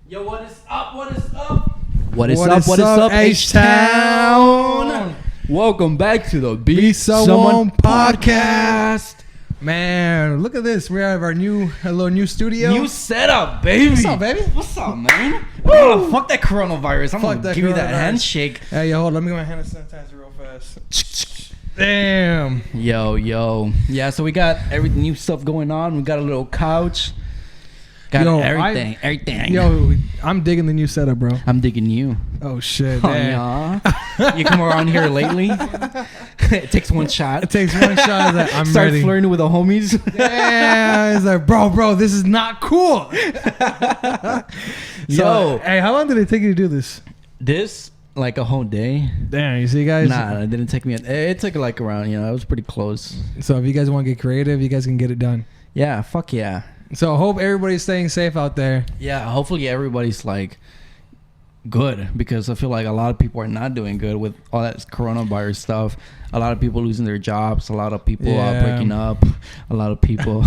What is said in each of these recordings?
Yo, what is up? What is up? What is up, H-Town? Welcome back to the Be Someone podcast. Man, look at this. We have our little new studio. New setup, baby. What's up, baby? What's up, man? Oh, fuck that coronavirus. I'm gonna give you that handshake. Hey, yo, hold on. Let me get my hand sanitizer real fast. Damn. Yo. Yeah, so we got everything new stuff going on. We got a little couch. Got everything. Yo, I'm digging the new setup, bro. I'm digging you. Oh, shit. Oh, yeah. You come around here lately. It takes one shot. It takes one shot. Like, I'm Start ready. flirting with the homies. Yeah. It's like, bro, this is not cool. Yo. Hey, how long did it take you to do this? This, like a whole day. Damn, you see, guys? Nah, it didn't take me. It took like around, it was pretty close. So if you guys want to get creative, you guys can get it done. Yeah, fuck yeah. So I hope everybody's staying safe out there. Yeah, hopefully everybody's like good, because I feel like a lot of people are not doing good with all that coronavirus stuff. A lot of people losing their jobs. A lot of people breaking up. A lot of people,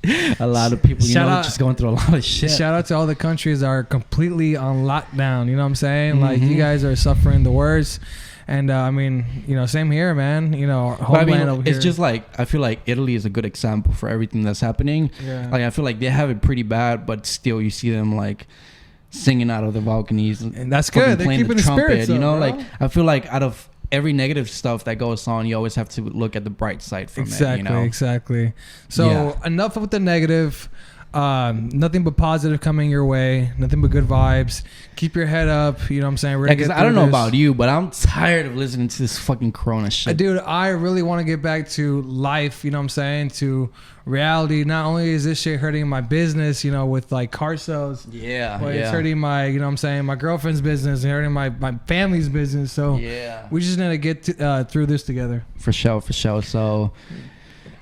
just going through a lot of shit. Shout out to all the countries that are completely on lockdown. You know what I'm saying? Like, you guys are suffering the worst. And I mean, same here, man. Our homeland over here. It's just like, I feel like Italy is a good example for everything that's happening. Yeah. Like, I feel like they have it pretty bad, but still you see them like singing out of the balconies, and that's good. They're keeping the spirits up, bro. Like, I feel like out of every negative stuff that goes on, you always have to look at the bright side from it. Exactly. So enough with the negative. Nothing but positive coming your way. Nothing but good vibes. Keep your head up. You know what I'm saying? Because I don't know about you, but I'm tired of listening to this fucking corona shit. Dude, I really want to get back to life. You know what I'm saying? To reality. Not only is this shit hurting my business, with like car sales. But it's hurting my, my girlfriend's business and hurting my family's business. So we just need to get through this together. For sure. So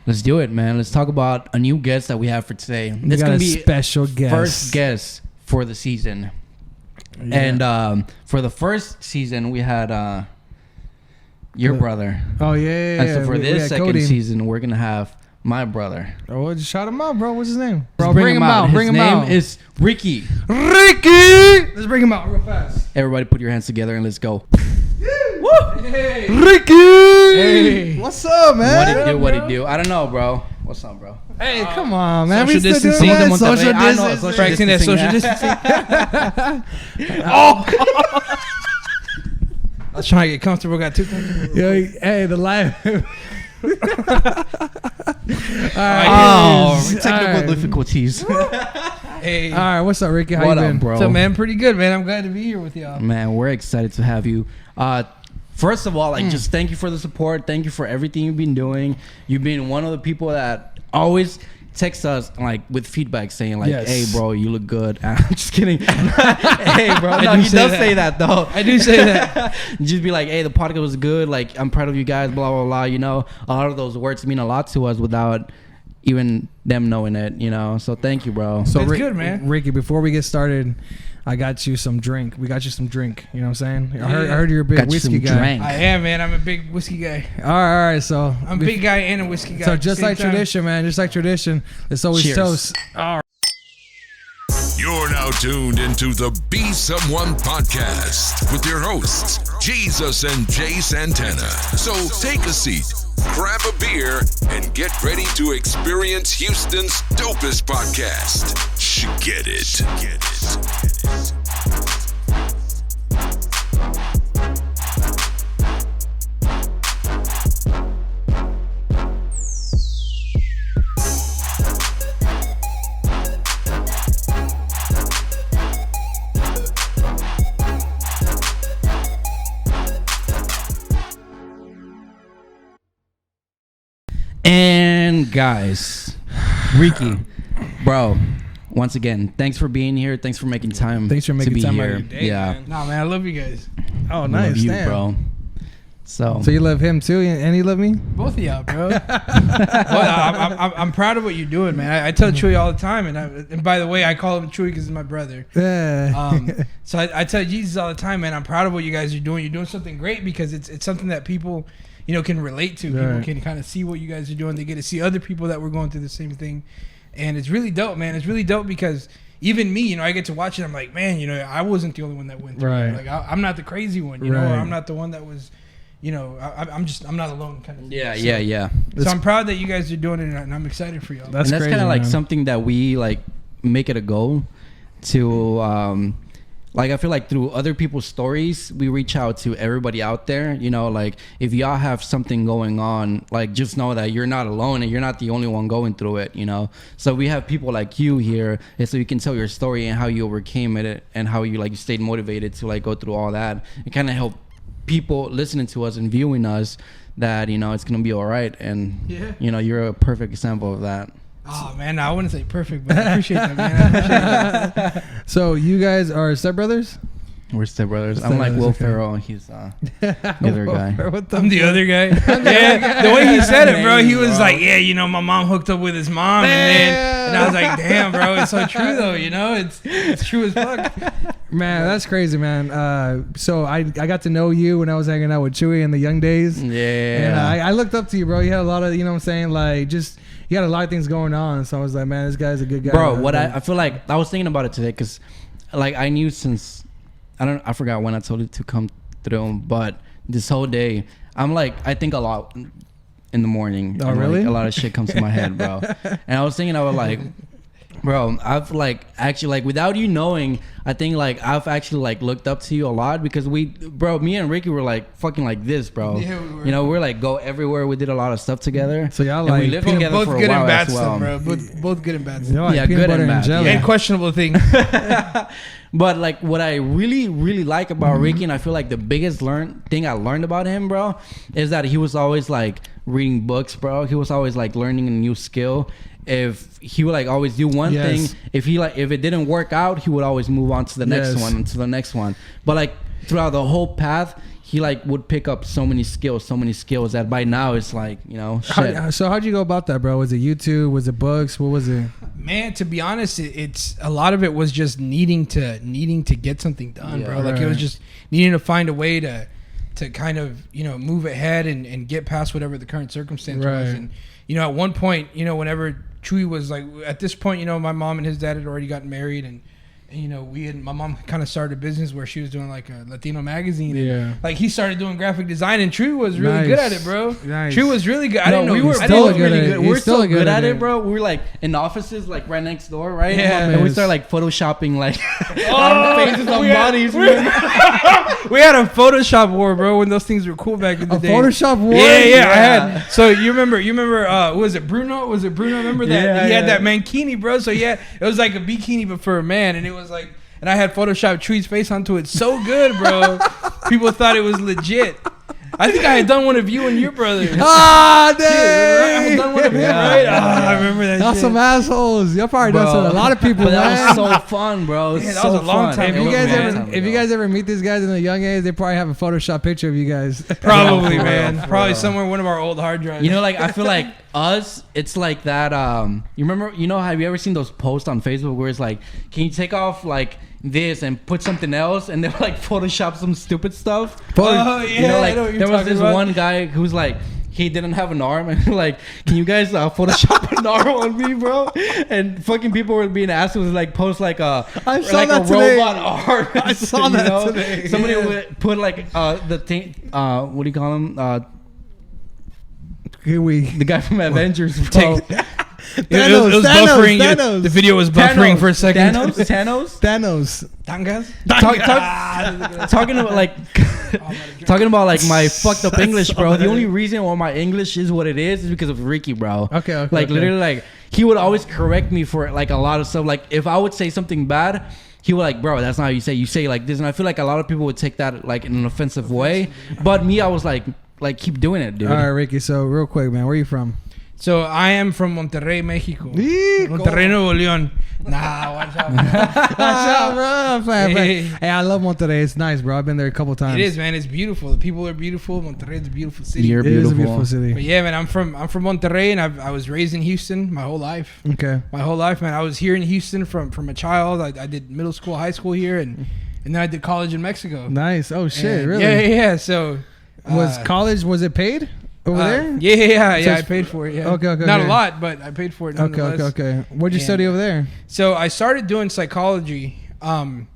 let's do it, man. Let's talk about a new guest that we have for today. It's going to be a special guest. First guest for the season. Yeah. And for the first season, we had your brother. Oh, yeah. And so for this second season, we're going to have my brother. Oh, just shout him out, bro. What's his name? Bro, bring him out. His name is Ricky. Let's bring him out real fast. Everybody put your hands together and let's go. Woo! Hey. Ricky! Hey. What's up, man? What it do? I don't know, bro. What's up, bro? Hey, come on, man. Social distancing. Social distancing. Practicing that social distancing. I was trying to get comfortable. Got too comfortable. Yo, hey, the live. Technical difficulties. Hey. All right, what's up, Ricky? How you been, bro? So, man, pretty good, man. I'm glad to be here with y'all. Man, we're excited to have you. First of all, just thank you for the support. Thank you for everything you've been doing. You've been one of the people that always text us like with feedback saying like, "Hey, bro, you look good." I'm just kidding. Hey, bro, no, he does say that though. I do say that. Just be like, "Hey, the podcast was good. Like, I'm proud of you guys." Blah blah blah. A lot of those words mean a lot to us without even them knowing it. So thank you, bro. So That's good, man. Ricky, before we get started, I got you some drink. We got you some drink. You know what I'm saying? I heard you're a big whiskey guy. Drink. I am, man. I'm a big whiskey guy. All right. So I'm a big guy and a whiskey guy. So just like tradition, man. Just like tradition. Let's always toast. All right. You're now tuned into the Be Someone podcast with your hosts, Jesus and Jay Santana. So take a seat, grab a beer, and get ready to experience Houston's dopest podcast. Get it. And guys, Ricky, bro, once again, thanks for being here. Thanks for making time. Thanks for making to be time here. out of your day, Man. Nah, man, I love you guys. Oh, nice. Love you, damn. bro. So you love him too, and he love me? Both of y'all, bro. Well, I'm proud of what you're doing, man. I tell Chewy all the time, and by the way, I call him Chewy because he's my brother. Yeah. So I tell Jesus all the time, man. I'm proud of what you guys are doing. You're doing something great because it's something that people, can relate to. Right. People can kind of see what you guys are doing. They get to see other people that were going through the same thing, and it's really dope, man. It's really dope because even me, I get to watch it. I'm like, man, I wasn't the only one that went through it. Like I'm not the crazy one, or I'm not the one that was, I'm not alone kind of thing. Yeah. So I'm proud that you guys are doing it, and I'm excited for y'all. That's kind of like something that we like make it a goal to, like I feel like through other people's stories, we reach out to everybody out there. Like if y'all have something going on, like just know that you're not alone and you're not the only one going through it. So we have people like you here, and so you can tell your story and how you overcame it and how you like stayed motivated to like go through all that. It kind of help people listening to us and viewing us that it's gonna be all right. And you're a perfect example of that. Oh man, I wouldn't say perfect, but I appreciate that, man. I appreciate that. So you guys are stepbrothers? We're stepbrothers. I'm like Will Ferrell, and he's the other guy. I'm the other guy. Yeah, the way he said it, bro, he was like, my mom hooked up with his mom, and I was like, damn, bro, it's so true though, it's true as fuck. Man, that's crazy, man. So I got to know you when I was hanging out with Chewy in the young days. Yeah. And I looked up to you, bro. You had a lot of, like just. You got a lot of things going on, so I was like, man, this guy's a good guy. Bro, I feel like I was thinking about it today because, like, I knew since I forgot when I told you to come through, but this whole day I'm like, I think a lot in the morning. Oh, really? Like, a lot of shit comes to my head, bro. And I was thinking, I was like, bro, I've like actually like without you knowing, I think like I've actually like looked up to you a lot because me and Ricky were like fucking like this, bro. Yeah, we were. We're like go everywhere. We did a lot of stuff together. So y'all like we lived together both for good a while and bad as well. stuff, bro. Both good and bad stuff. Like good and bad. And questionable things. But like what I really, really like about Ricky, and I feel like the biggest thing I learned about him, bro, is that he was always like reading books, bro. He was always like learning a new skill. If he would like always do one thing, if it didn't work out, he would always move on to the next one and to the next one. But like throughout the whole path, he like would pick up so many skills that by now it's like shit. So how'd you go about that, bro? Was it YouTube? Was it books? What was it? Man, to be honest, it's a lot of it was just needing to get something done, bro. Like it was just needing to find a way to kind of move ahead and get past whatever the current circumstance was. And at one point, whenever Chewy was like, at this point, my mom and his dad had already gotten married, and my mom kind of started a business where she was doing like a Latino magazine. Yeah. Like he started doing graphic design, and Chewy was really good at it, bro. Nice. Chewy was really good. I didn't know we were still really good. We're still so good at it, it, bro. We were like in offices like right next door, right? Yeah. And we started like photoshopping like our faces on bodies. We had a Photoshop war, bro, when those things were cool back in the day. Photoshop war? Yeah, I had. So you remember was it Bruno? Remember that? He had that mankini, bro. So it was like a bikini but for a man, and it was like, and I had Photoshopped Chewy's face onto it so good, bro. People thought it was legit. I think I had done one of you and your brother. Ah, dang! I had done one of him, right? I remember that. Y'all shit. some assholes. Y'all probably done some. A lot of people. But that was so fun, bro. Yeah, that was a long time. If you guys ever meet these guys in the young age, they probably have a Photoshop picture of you guys. Probably, man. Probably somewhere one of our old hard drives. Like I feel like us, it's like that. You remember? Have you ever seen those posts on Facebook where it's like, can you take off like this and put something else, and they'll like Photoshop some stupid stuff? Oh yeah, like there was this one guy who's like, he didn't have an arm, and like, can you guys Photoshop an arm on me, bro? And fucking people were being asked to like post like a robot arm. I saw that today. Somebody would put like the thing. What do you call him? The guy from Avengers, bro. It was buffering. Thanos. The video was buffering for a second. Thanos. Tangas. Talking about like my fucked up English, bro. The only reason why my English is what it is because of Ricky, bro. Okay. Like literally, like he would always correct me for like a lot of stuff. Like if I would say something bad, he would like, bro, that's not how you say. You say like this, and I feel like a lot of people would take that like in an offensive way. But me, I was like keep doing it, dude. All right, Ricky. So real quick, man, where are you from? So I am from Monterrey, Mexico. Monterrey, Nuevo León. Nah, watch out. Watch out, bro. Hey, I love Monterrey. It's nice, bro. I've been there a couple times. It is, man. It's beautiful. The people are beautiful. Monterrey is a beautiful city. You're beautiful. It is a beautiful city. But yeah, man, I'm from Monterrey, and I was raised in Houston my whole life. Okay. My whole life, man. I was here in Houston from a child. I did middle school, high school here, and then I did college in Mexico. Nice. Oh shit, and really? Yeah. So was college? Was it paid? Over there? Yeah. I paid for it. Yeah. Okay. Not a lot, but I paid for it. Okay. What'd you study over there? So I started doing psychology, but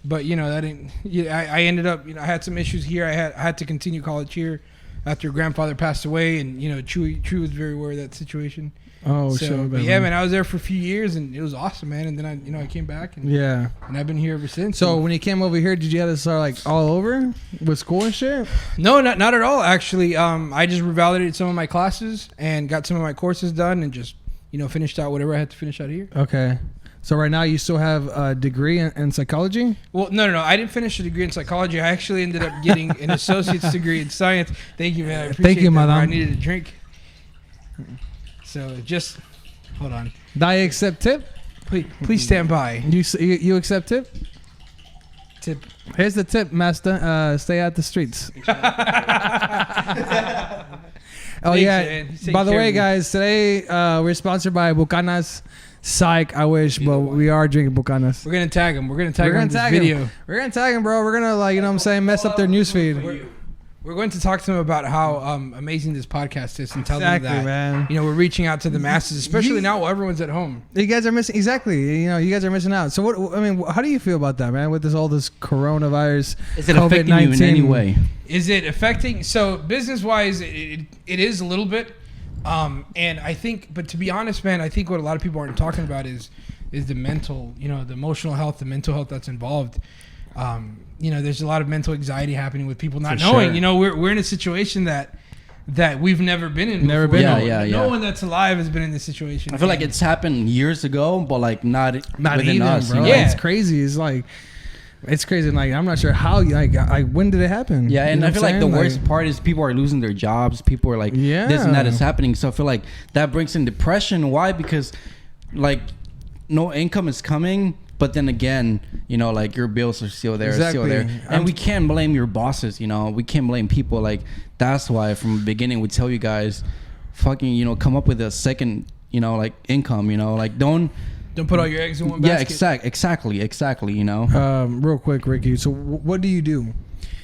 that didn't. I ended up. I had some issues here. I had to continue college here after grandfather passed away, and Chewy was very aware of that situation. Oh, so, sure. But yeah, man, I was there for a few years, and it was awesome, man. And then I came back, and and I've been here ever since. So when you came over here, did you have to start like all over with school and shit? No, not at all. Actually, I just revalidated some of my classes and got some of my courses done, and just finished out whatever I had to finish out here. Okay. So right now you still have a degree in psychology? Well, no. I didn't finish a degree in psychology. I actually ended up getting an associate's degree in science. Thank you, man. I appreciate that. I needed a drink. So just hold on. Do I accept tip? Please stand by. You accept tip? Tip. Here's the tip, master. Stay out the streets. Oh yeah. By the way, guys, today we're sponsored by Bucanas. Psych, I wish, but we are drinking Bucanas. We're gonna tag them. We're gonna tag them in this video. We're gonna tag them, bro. We're gonna mess up their newsfeed. We're going to talk to them about how amazing this podcast is and tell them that man. We're reaching out to the masses, especially now while everyone's at home. You guys are missing you guys are missing out. So how do you feel about that, man? With all this coronavirus, is it affecting you in any way? Is it affecting? So business wise, it is a little bit, and I think. But to be honest, man, I think what a lot of people aren't talking about is the mental, the emotional health, the mental health that's involved. There's a lot of mental anxiety happening with people not knowing. Sure. We're in a situation that we've never been in. Never been. No one that's alive has been in this situation. I feel like it's happened years ago, but like not within even, us, bro. Yeah, it's crazy. It's crazy. Like I'm not sure how. Like when did it happen? Yeah, and I feel like the worst part is people are losing their jobs. People are like, this and that is happening. So I feel like that brings in depression. Why? Because like no income is coming. But then again, like your bills are still there, and we can't blame your bosses. We can't blame people. Like that's why from the beginning we tell you guys, fucking, come up with a second, like income. Like don't put all your eggs in one basket. Yeah, exactly. Real quick, Ricky. So what do you do?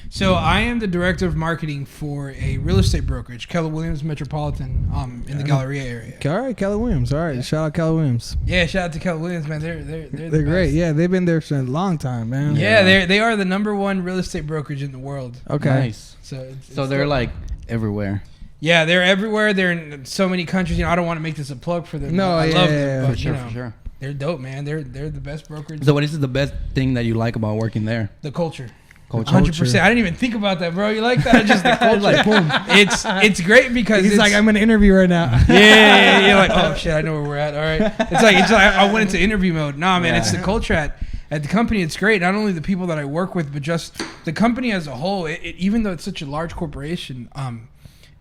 So I am the director of marketing for a real estate brokerage, Keller Williams Metropolitan, in the Galleria area. All right, Keller Williams. All right, shout out Keller Williams. Yeah, shout out to Keller Williams, man. They're great. Yeah, they've been there for a long time, man. Yeah, they are the #1 real estate brokerage in the world. Okay, nice. So they're like everywhere. Yeah, they're everywhere. They're in so many countries. I don't want to make this a plug for them. No, I love them, but, for sure. They're dope, man. They're the best brokerage. So what is the best thing that you like about working there? The culture. 100%. I didn't even think about that, bro. You like that? Just the culture. Like, boom. It's great because he's like, I'm in an interview right now. Yeah. You're like, oh shit, I know where we're at. All right. It's like I went into interview mode. Nah, man, it's the culture at the company. It's great. Not only the people that I work with, but just the company as a whole. Even though it's such a large corporation,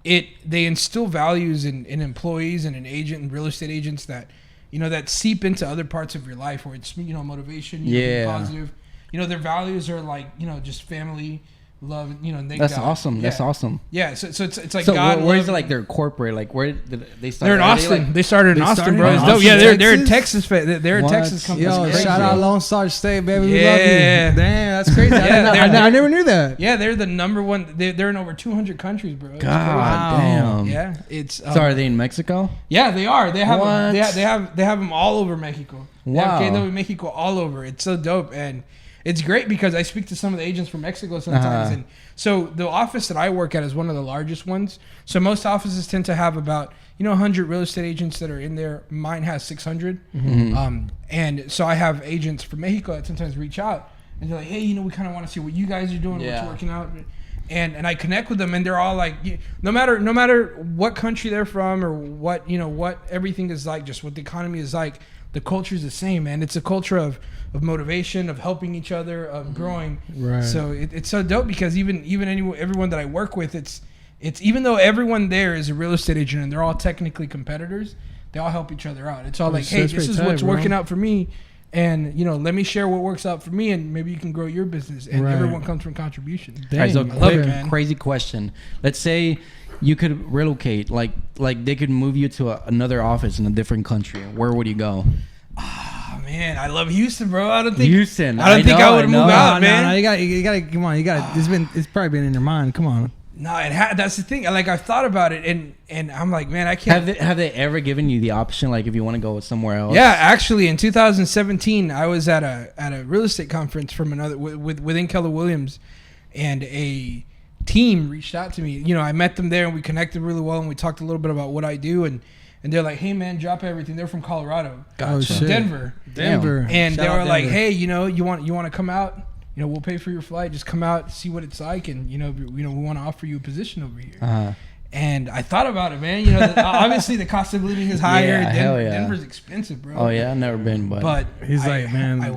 they instill values in employees and in agent and real estate agents that that seep into other parts of your life, where it's motivation, being positive. Their values are like, just family, love, that's awesome. That's awesome. Yeah. So it's like, so God. Where's like their corporate? Like where did they start? They're in Austin. They started in Austin, bro. Yeah, they're a Texas. They're a Texas company. Yo, shout out Lone Star State, baby. We love you. Damn, that's crazy. I never knew that. Yeah, they're the #1. They're in over 200 countries, bro. God damn. Yeah, it's. So are they in Mexico? Yeah, they are. They have they have them all over Mexico. Wow. They have KW Mexico all over. It's so dope, and it's great because I speak to some of the agents from Mexico sometimes. And so the office that I work at is one of the largest ones. So most offices tend to have about, 100 real estate agents that are in there. Mine has 600. Mm-hmm. And so I have agents from Mexico that sometimes reach out and they're like, hey, we kind of want to see what you guys are doing, what you're working out. And I connect with them and they're all like, no matter what country they're from or what, what everything is like, just what the economy is like, the culture is the same, man. It's a culture of motivation, of helping each other, of growing. Right. So it's so dope because even everyone that I work with, it's even though everyone there is a real estate agent and they're all technically competitors, they all help each other out. It's all like, hey, this is what's working out for me, and let me share what works out for me, and maybe you can grow your business. And everyone comes from contribution. Dang, all right, so I love it, man. Crazy question. Let's say you could relocate, like they could move you to another office in a different country. Where would you go? Oh man, I love Houston, bro. I don't think Houston. I would move out, man. No, you got come on. It's probably been in your mind. Come on. No, that's the thing. Like, I've thought about it, and I'm like, man, I can't. Have they ever given you the option, like, if you want to go somewhere else? Yeah, actually, in 2017, I was at a real estate conference from within Keller Williams, and a team reached out to me. You know, I met them there, and we connected really well, and we talked a little bit about what I do, and they're like, hey, man, drop everything. They're from Colorado. Gotcha. Denver. And they were like, hey, you know, you want to come out? You know, we'll pay for your flight. Just come out, see what it's like, and we want to offer you a position over here. Uh-huh. And I thought about it, man. You know, obviously the cost of living is higher. Yeah, Denver's expensive, bro. Oh yeah, I've never been, but he's like, man, I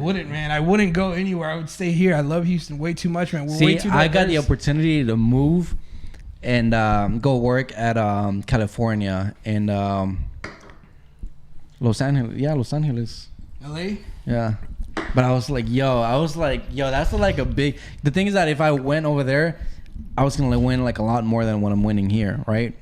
wouldn't go anywhere. I would stay here. I love Houston way too much, man. We're way too diverse. I got the opportunity to move and go work at California and Los Angeles. LA? Yeah. But I was like, yo, that's like a big... The thing is that if I went over there, I was going to win like a lot more than what I'm winning here, right?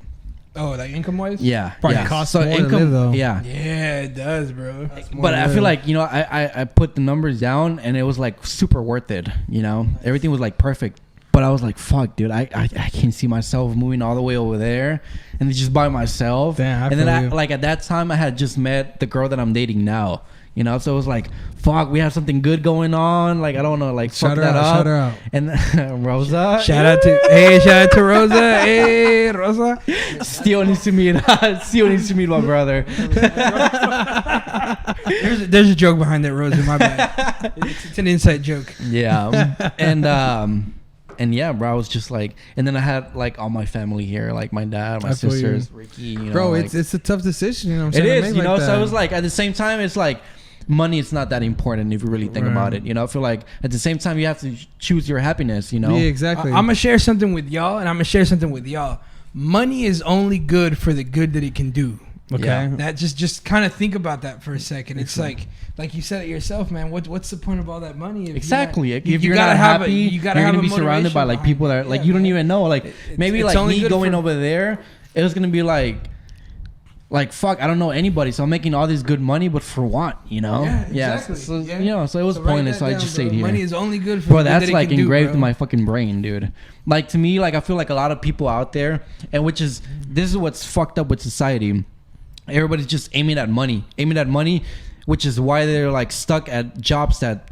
Oh, like income-wise? Yeah. Probably costs more to live, though. Yeah. Yeah, it does, bro. But I feel like, you know, I put the numbers down and it was like super worth it, you know? Everything was like perfect. But I was like, fuck, dude, I can't see myself moving all the way over there and just by myself. Damn, and then like at that time, I had just met the girl that I'm dating now. You know, so it was like, fuck, we have something good going on. Like, I don't know, like, fuck that up. Shout her out. And Rosa. Shout out to Rosa. Hey, Rosa. Still needs to meet my brother. There's a joke behind that, Rosa. My bad. It's an inside joke. Yeah. And yeah, bro, I was just like, and then I had like all my family here, like my dad, my sisters, Ricky, you know. Bro, like, it's a tough decision, you know what I'm saying? It is, you know, so it was like, at the same time, it's like, money is not that important if you really think about it, you know. I feel like at the same time you have to choose your happiness, you know. Yeah, exactly. I'm gonna share something with y'all, and I'm gonna share something with y'all. Money is only good for the good that it can do. Okay. Yeah. That just kind of think about that for a second. It's like you said it yourself, man. What's the point of all that money? If exactly. If you're not happy, you're gonna be surrounded by like people that are like you don't even know. Like maybe like me going over there, it was gonna be like fuck, I don't know anybody, so I'm making all this good money, but for what, you know? Yeah, exactly. So, you know, so it was pointless. So I just stayed here. Money is only good for bro. That's like engraved in my fucking brain, dude. Like to me, like I feel like a lot of people out there, and this is what's fucked up with society. Everybody's just aiming at money, which is why they're like stuck at jobs that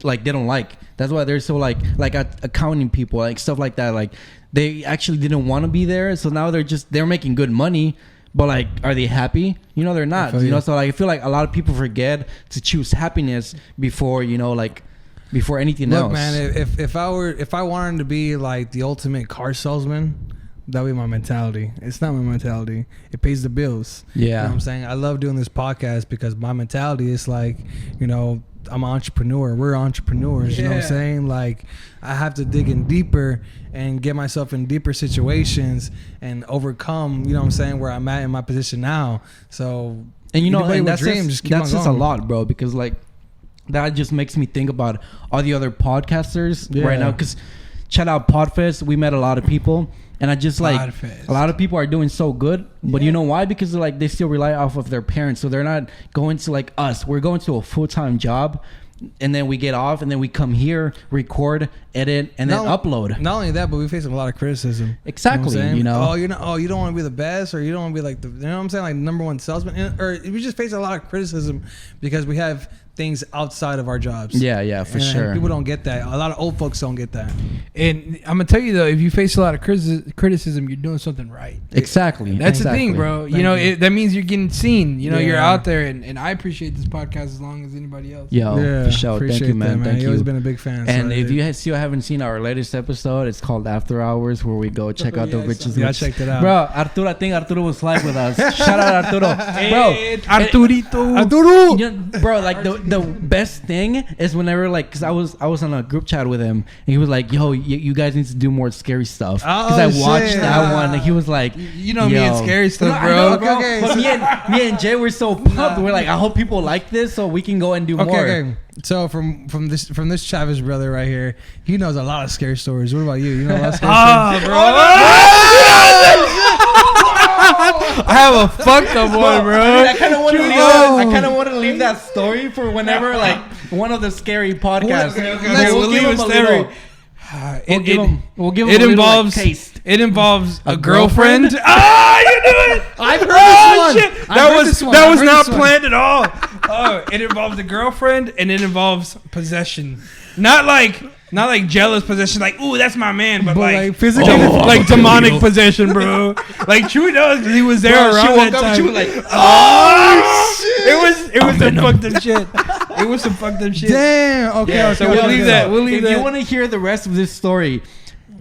like they don't like. That's why they're so like accounting people, like stuff like that. Like they actually didn't want to be there, so now they're making good money. But like, are they happy? You know, they're not. You know, so like, I feel like a lot of people forget to choose happiness before, you know, like before anything else. Look, man, if I wanted to be like the ultimate car salesman, that would be my mentality. It's not my mentality. It pays the bills. Yeah. You know what I'm saying? I love doing this podcast because my mentality is like, you know, I'm an entrepreneur. We're entrepreneurs. You know what I'm saying? Like, I have to dig in deeper and get myself in deeper situations and overcome, you know what I'm saying, where I'm at in my position now. So, and you know, and that's just a lot, bro, because like that just makes me think about all the other podcasters right now. Because shout out Podfest, we met a lot of people. And I just like Podfest. A lot of people are doing so good, but you know why? Because like they still rely off of their parents, so they're not going to like us. We're going to a full-time job, and then we get off, and then we come here, record, edit, and then upload. Not only that, but we face a lot of criticism. Exactly, you know. You don't want to be the best, or you don't want to be like the, you know what I'm saying, like number one salesman, or we just face a lot of criticism because we have things outside of our jobs. Yeah, for sure. People don't get that. A lot of old folks don't get that. And I'm gonna tell you though, if you face a lot of criticism, you're doing something right. Exactly. That's the thing, bro. You know, that means you're getting seen. You know, you're out there, and I appreciate this podcast as long as anybody else. Yo, for sure. Thank you, man. Thank you. You've always been a big fan. And if you still haven't seen our latest episode, it's called After Hours, where we go check out the riches. Yeah, I checked it out. Bro, I think Arturo was live with us. Shout out Arturo. Bro, Arturo. You know, bro, like the best thing is whenever like, cause I was on a group chat with him and he was like, yo, you guys need to do more scary stuff, cause I watched that one and he was like, you know me and scary stuff, bro. Okay. But me and Jay were so pumped. We're like, I hope people like this so we can go and do more. Okay. So from this Chavez brother right here, he knows a lot of scary stories. What about you? You know a lot of scary stories? Bro. I have a fucked up one, bro. I kind of want to leave that story for whenever like one of the scary podcasts. Okay. We'll leave a story. We'll give him it a involves little, like, taste. It involves a girlfriend? girlfriend. Ah, you knew it. I've heard this one. Shit. That was not planned at all. Oh, it involves a girlfriend and it involves possession. Not like jealous possession, like, ooh, that's my man, but like physical, like demonic possession, bro. Like Chewy knows because he was there around that time. She was like, oh shit! It was some fucked up shit. It was some fucked up shit. Damn. Okay. Yeah, So we'll leave that. We'll leave if that. you want to hear the rest of this story,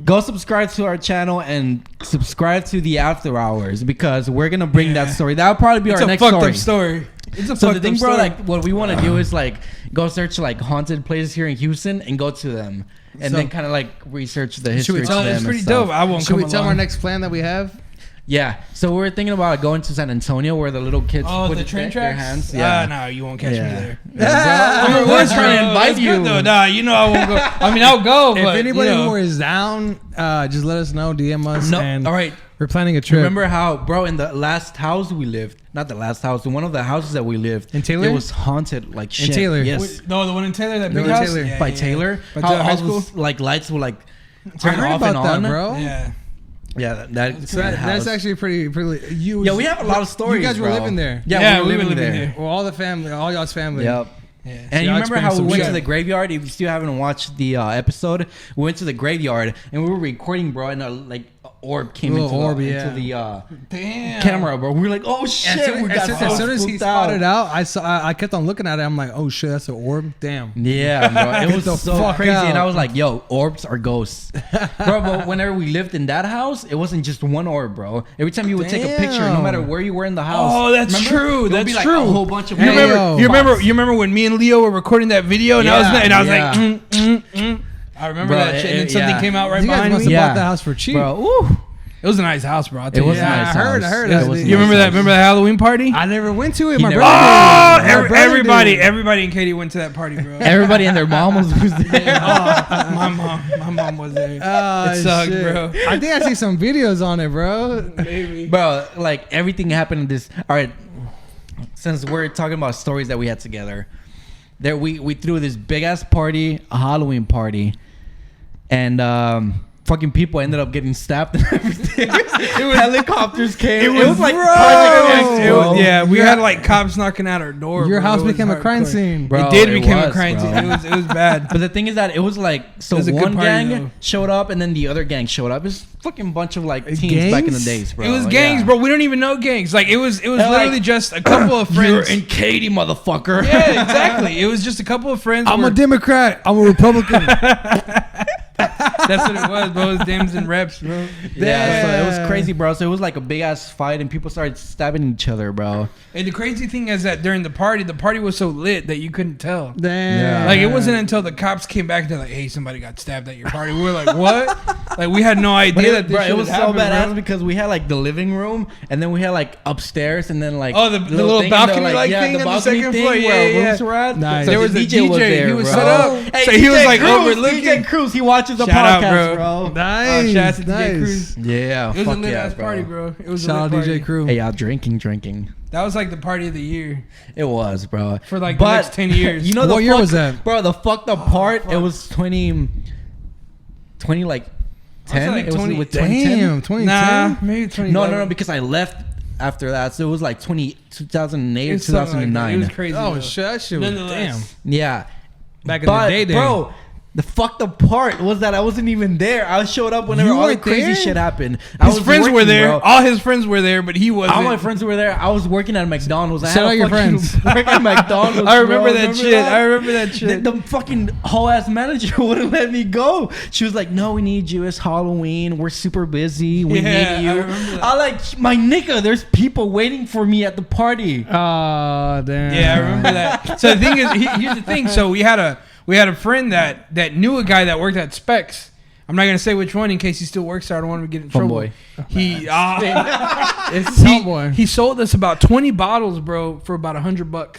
go subscribe to our channel and subscribe to the After Hours because we're gonna bring that story. That'll probably be our next fucked up story. It's a So fucked the thing, up bro, story. like what we want to do is like go search like haunted places here in Houston and go to them, and then kind of like research the history. we tell to them it's and pretty stuff. dope. I won't Should come we tell along. our next plan that we have? Yeah, so we're thinking about going to San Antonio where the little kids put the train their tracks? hands. No, you won't catch me there. Yeah, bro, we're trying to invite you. Good, though. Nah, you know I won't go. I mean, I'll go, If but anybody you know. who is down, just let us know. DM us. No, and all right. we're planning a trip. Remember how, bro, in the last house we lived, not the last house, in one of the houses that we lived, In Taylor? it was haunted like shit. Taylor? Yes. Wait, no, the one in Taylor, that The big one in house? Taylor. Yeah, By yeah, Taylor, By how Taylor High all School? those, like lights will like I turn heard off about and that, on, bro. Yeah. Yeah, that's So that's actually pretty. Yeah, we have a lot of stories. You guys were bro. living there. Yeah, we we were were living living there. there. Well, all the family, all y'all's family. Yep. Yeah. And So you y'all remember how we experienced some went to shit. the graveyard? If you still haven't watched the episode, we went to the graveyard and we were recording, bro, and like orb came Little into orb, the, yeah. into the Damn. camera, bro. We were like, oh shit, we got As soon as he spooked out. spotted out, I kept on looking at it. I'm like, oh shit, that's an orb. Damn. Yeah, bro. It was the so fuck crazy. out. And I was like, yo, orbs are ghosts. Bro, but whenever we lived in that house, it wasn't just one orb, bro. Every time you would take a picture, no Damn. maher where you were in the house. Oh, that's remember? true. It would That's be like true. a whole bunch of You Hey, remember? yo. You remember when me and Leo were recording that video and I was Yeah, like, I remember Bro, that shit. And then it- something yeah. came out right You guys behind must me. have Yeah. bought the house for cheap. Bro, ooh. It was a nice house, bro. I'll It tell was you a that. nice I heard- house. I heard It that. was a You nice remember that? house. Remember that Halloween party? I never went to it. He My never- brother Oh, did. My brother everybody did. and Katie went to that party, bro. Everybody and their mom was there. My mom was there. Oh, It sucked, shit. bro. I think I see some videos on it, bro. Baby. Bro, like everything happened in this. All right, since we're talking about stories that we had together, there we threw this big ass party, a Halloween party, and fucking people ended up getting stabbed and everything. Helicopters came. It was like Project X, bro. Yeah, we had like cops knocking at our door. Your bro. house It was became a crime hardcore. scene. Bro, It did it become a was, crime bro. scene. It was bad. But the thing is that it was like, so It was a good one party, gang though. showed up and then the other gang showed up. It's fucking bunch of like teens Gangs? back in the days, bro. It was gangs, Yeah. bro. We don't even know gangs. Like it was They're literally like, just a couple of friends. You're in Katy, motherfucker. Yeah, exactly. It was just a couple of friends. I'm were- a Democrat. I'm a Republican. That's what it was, bro. It was Dems and reps, bro. Yeah, so it was crazy, bro. So it was like a big ass fight, and people started stabbing each other, bro. And the crazy thing is that during the party was so lit that you couldn't tell. Damn. Like it wasn't until the cops came back and they're like, "Hey, somebody got stabbed at your party." We were like, "What?" Like we had no idea But that this bro, shit it was so happened, badass bro. because we had like the living room, and then we had like upstairs, and then like Oh, the little thing, and balcony-like yeah, thing the on the balcony second thing floor. where Yeah, our yeah. rooms were at. Nice. So There was the a DJ was DJ. there, He was bro. set up. Hey, So he was DJ like Cruz, overlooking. DJ Cruz, he watches the Shout out, podcast, bro. bro. Nice. Shout out to DJ nice. Cruz. Yeah, It was fuck a lit yeah, ass bro. party, bro. It was Shout a out lit DJ party. Crew. Hey, y'all drinking. That was like the party of the year. It was, bro. For, like, the next 10 years. You know What year was that? Bro, the fucked up part, it was 20 like 10. like It was 20 with 2010. Damn, 2010. Nah, maybe 20. No, because I left after that. So it was like 2008 or It's something like that. 2009. It was crazy. Oh though. shit, that shit was damn. Nonetheless. Yeah. Back in But, the day, bro, the fucked up part was that I wasn't even there. I showed up whenever You all the weren't crazy there? shit happened. I His was friends were working, there. bro. All his friends were there, but he wasn't. All my friends were there. I was working at McDonald's. I Shout had out a your fucking friends. work at McDonald's. I remember bro. that shit. I remember that shit. The fucking whole ass manager wouldn't let me go. She was like, "No, we need you. It's Halloween. We're super busy. We Yeah, need you." I remember that. I like my nigga. There's people waiting for me at the party. Oh damn. Yeah, I remember that. So the thing is, here's the thing. So we had a friend that knew a guy that worked at Specs. I'm not gonna say which one in case he still works there. I don't want him to get in trouble. Homeboy. He It's Homeboy. he sold us about 20 bottles, bro, for about $100.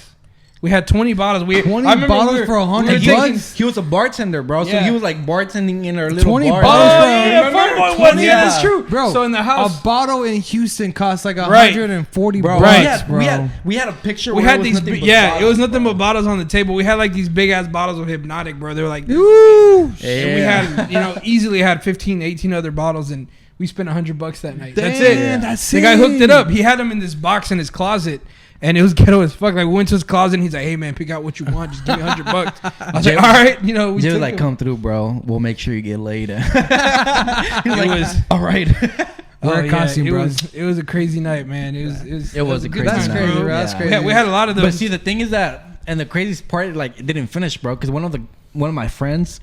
We had 20 bottles. 20 bottles for $100. He was a bartender, bro. So he was like bartending in our little 20 bar. bottles, bro. Yeah, that's true, bro. So in the house, a bottle in Houston costs like $140, bro. Bro. We had a picture. We where had it these. It was nothing but bottles on the table. We had like these big ass bottles of Hypnotic, bro. They were like, ooh. And we had, easily had 15, 18 other bottles, and we spent $100 that night. Damn, that's it. That's the guy hooked it up. He had them in this box in his closet. And it was ghetto as fuck. Like, we went to his closet and he's like, "Hey man, pick out what you want. Just give me $100." I was like, "All right, we was like, "Come through, bro. We'll make sure you get laid." He was all right. Wear a costume, bro. It was a crazy night, man. It was a good crazy time. That's crazy, bro. That's crazy. We had a lot of those. But see, the thing is that, and the craziest part, like, it didn't finish, bro. Because one of my friends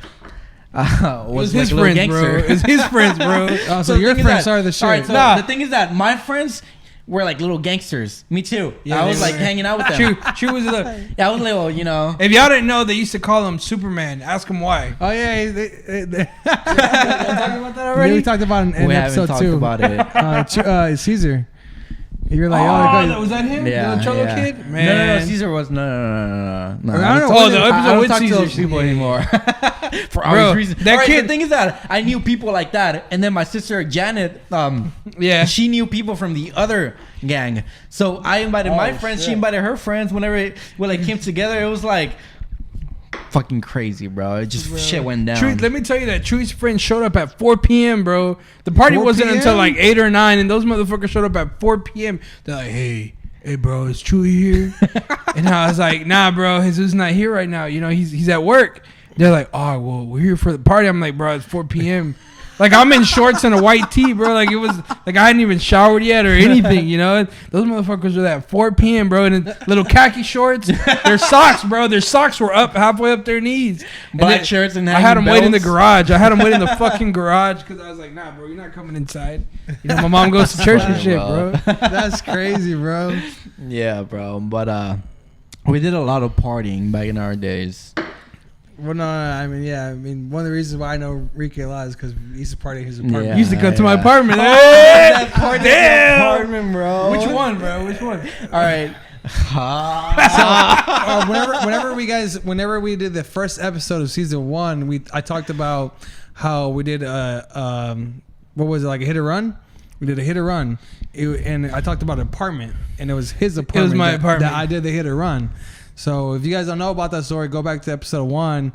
was his friends, gangster. bro. It was his friends, bro. So your friends are the shit. All right, so the thing is that my friends were like little gangsters. Me too. Yeah, I was like hanging out with them. True was I was little, If y'all didn't know, they used to call him Superman. Ask him why. Oh yeah, talking about that already? Yeah, we talked about it in episode 2. About it. Caesar. You're like, was that him? Yeah, the Cholo kid? Man. No, Caesar was no. I don't know. The episode I don't with talk Caesar to those people anymore. For Bro, obvious reasons. that kid. The thing is that I knew people like that, and then my sister Janet, she knew people from the other gang. So I invited my friends. She invited her friends. Whenever it came together, it was like fucking crazy, bro. It just shit went down. Truth, let me tell you that Truth's friends showed up at 4 p.m., bro. The party wasn't until like 8 or 9, and those motherfuckers showed up at 4 p.m. They're like, hey, bro, is Chewy here? And I was like, nah, bro, Jesus not here right now. He's at work. They're like, oh, well, we're here for the party. I'm like, bro, it's 4 p.m. Like, I'm in shorts and a white tee, bro. Like, it was like I hadn't even showered yet or anything, Those motherfuckers were at 4 p.m., bro, in little khaki shorts. Their socks, bro. Their socks were up halfway up their knees. Black shirts and I had them wait in the garage. I had them wait in the fucking garage because I was like, nah, bro, you're not coming inside. My mom goes to church and shit, bro. That's crazy, bro. Yeah, bro. But we did a lot of partying back in our days. Well, no, I mean, one of the reasons why I know Rique a lot is because we used to party in his apartment. Yeah, he used to come to my apartment. That apartment, bro. Which one, bro? Which one? All right. Whenever we did the first episode of season 1, I talked about how we did what was it, like a hit or run? We did a hit or run, and I talked about an apartment, and it was his apartment. It was my apartment that I did the hit or run. So if you guys don't know about that story, go back to episode 1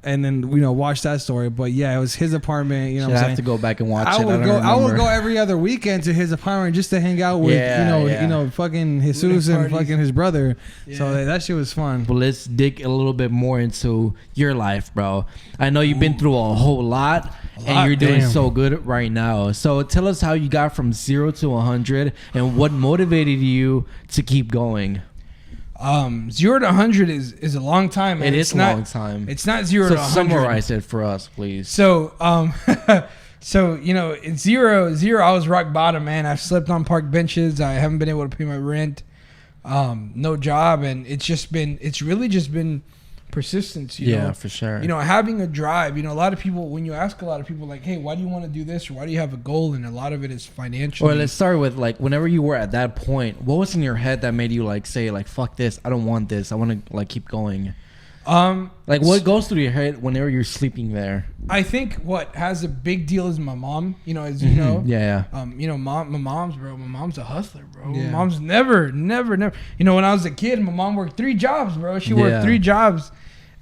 and then watch that story. But yeah, it was his apartment. You know, I have to go back and watch it. I would go every other weekend to his apartment just to hang out with fucking Jesus and fucking his brother. Yeah. So that shit was fun. Well, let's dig a little bit more into your life, bro. I know you've been through a whole lot. And you're doing so good right now. So tell us how you got from 0 to 100 and what motivated you to keep going. 0 to 100 is a long time, man. It is a long time. It's not 0 to 100. Summarize it for us, please. So, in zero, I was rock bottom, man. I've slept on park benches. I haven't been able to pay my rent. No job, and it's really just been persistence. You know? For sure. Having a drive. A lot of people, when you ask a lot of people, like, hey, why do you want to do this, or why do you have a goal? And a lot of it is financial. Or let's start with, like, whenever you were at that point, what was in your head that made you like say like, fuck this, I don't want this, I want to like keep going? Like, what goes through your head whenever you're sleeping there? I think what has a big deal is my mom. As you know. Yeah. My mom's, bro. My mom's a hustler, bro. Yeah. My mom's never. When I was a kid, my mom worked 3 jobs, bro. She worked 3 jobs,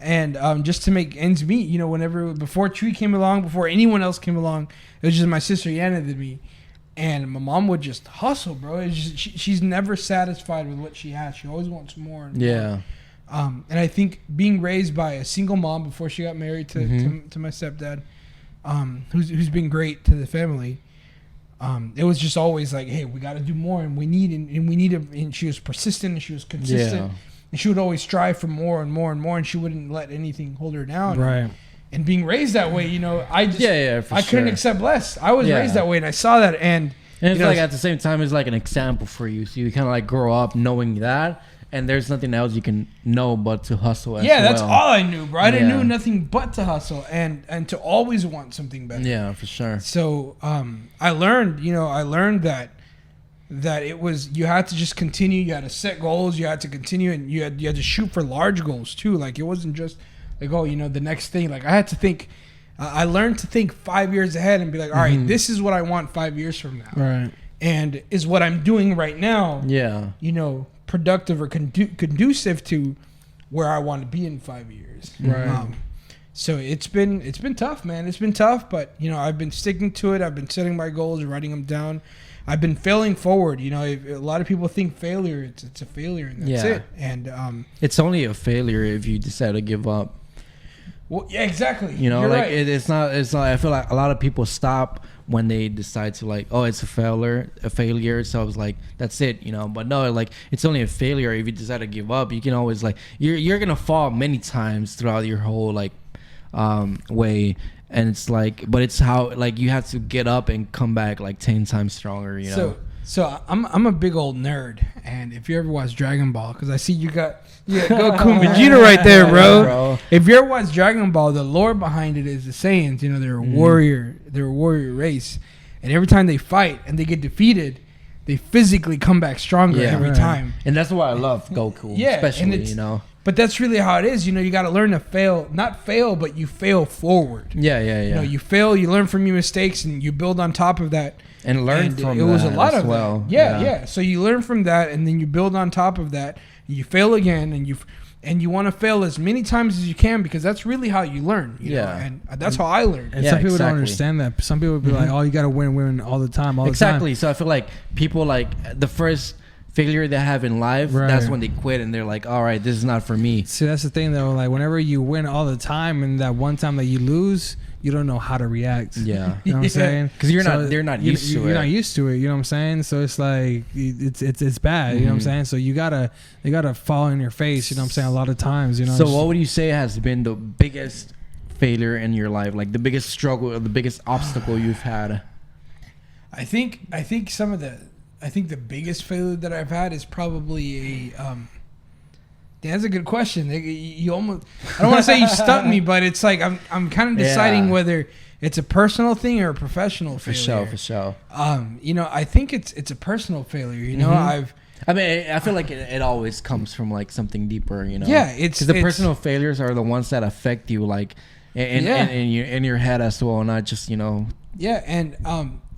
and just to make ends meet. Before Tree came along, before anyone else came along, it was just my sister Yana and me. And my mom would just hustle, bro. It's just, she's never satisfied with what she has. She always wants more. And more. And I think being raised by a single mom before she got married to my stepdad, who's been great to the family, it was just always like, hey, we got to do more, and we need and she was persistent and she was consistent, and she would always strive for more and more and more, and she wouldn't let anything hold her down. Right. And being raised that way, I just I couldn't accept less. I was raised that way, and I saw that, and it's like at the same time, it's like an example for you, so you kind of like grow up knowing that. And there's nothing else you can know but to hustle as well. Yeah, that's all I knew, bro. I didn't know nothing but to hustle and to always want something better. Yeah, for sure. So I learned that that it was, you had to just continue. You had to set goals. You had to continue, and you had to shoot for large goals too. Like, it wasn't just like, oh, the next thing. Like, I had to think. I learned to think 5 years ahead and be like, all right, this is what I want 5 years from now. Right. And is what I'm doing right now. Yeah. Productive or conducive to where I want to be in 5 years. Right. So it's been tough, man. It's been tough, but I've been sticking to it. I've been setting my goals, writing them down. I've been failing forward. A lot of people think failure, it's a failure, and that's it. And it's only a failure if you decide to give up. Well, yeah, exactly. You're right. It's not. I feel like a lot of people stop when they decide to, like, oh, it's a failure. So I was like, that's it, But no, like, it's only a failure if you decide to give up. You can always, like, you're gonna fall many times throughout your whole, like, way, and it's like, but it's how, like, you have to get up and come back like 10 times stronger. So I'm a big old nerd, and if you ever watch Dragon Ball, because I see you got Goku and Vegeta right there, bro. If you ever watch Dragon Ball, the lore behind it is the Saiyans. They're a warrior race, and every time they fight and they get defeated, they physically come back stronger every time. And that's why I love Goku, especially. But that's really how it is. You got to learn to not fail, but you fail forward. Yeah. You fail, you learn from your mistakes, and you build on top of that. And learn from that. It was a lot of well. Yeah. So you learn from that, and then you build on top of that. You fail again, and you want to fail as many times as you can, because that's really how you learn. You know? And that's how I learned. And some people don't understand that. Some people would be like, "Oh, you got to win all the time, all the time." Exactly. So I feel like people, like, the first failure they have in life, that's when they quit, and they're like, all right, this is not for me. See, that's the thing though. Like, whenever you win all the time, and that one time that you lose, you don't know how to react. Yeah. You know what I'm saying? Because they're not used to it. You're not used to it. You know what I'm saying? So it's like, it's bad. You know what I'm saying? So you gotta fall in your face. You know what I'm saying? A lot of times. So what would you say has been the biggest failure in your life? Like, the biggest struggle or the biggest obstacle you've had? I think the biggest failure that I've had is probably that's a good question. You almost, I don't want to say you stumped me, but it's like I'm kind of deciding whether it's a personal thing or a professional failure. For sure. I think it's a personal failure. I feel like it always comes from, like, something deeper. Yeah, because the personal failures are the ones that affect you, like, in your head as well, not just Yeah, and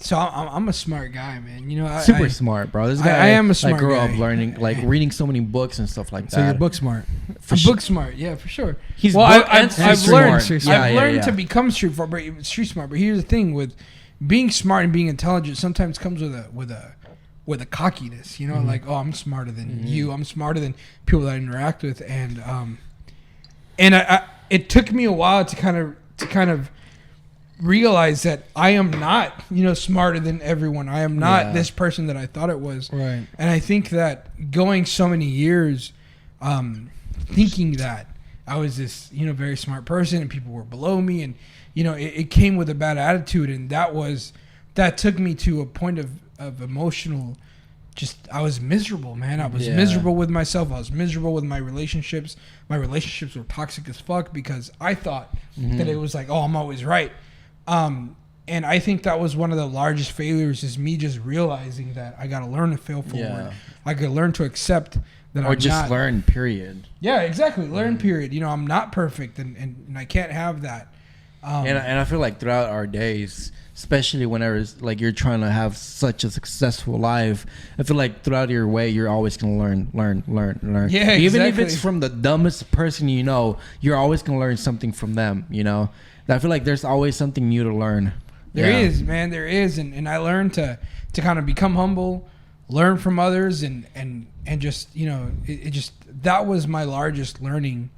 so I'm a smart guy, man. Super smart, bro. This guy, I am a smart guy. I grew guy. up learning, like, reading so many books and stuff like that. So you're book smart. I'm book smart, yeah, for sure. I've learned to become street smart. But here's the thing: with being smart and being intelligent, sometimes comes with a cockiness. Like, oh, I'm smarter than you. I'm smarter than people that I interact with, and it took me a while to kind of realize that I am not, smarter than everyone. I am not this person that I thought it was. Right. And I think that going so many years, thinking that I was this, very smart person and people were below me, and it came with a bad attitude, and that took me to a point of emotional. I was miserable, man. I was miserable with myself. I was miserable with my relationships. My relationships were toxic as fuck because I thought that it was like, oh, I'm always right. And I think that was one of the largest failures, is me just realizing that I got to learn to fail forward. Yeah. I could learn to accept that I'm not. Learn, period. Yeah, exactly. Learn, period. I'm not perfect, and I can't have that. And I feel like throughout our days, especially whenever, like, you're trying to have such a successful life, I feel like throughout your way, you're always going to learn. Yeah, Even if it's from the dumbest person you're always going to learn something from them, I feel like there's always something new to learn. There is, man. There is. And I learned to kind of become humble, learn from others, and just, it just, that was my largest learning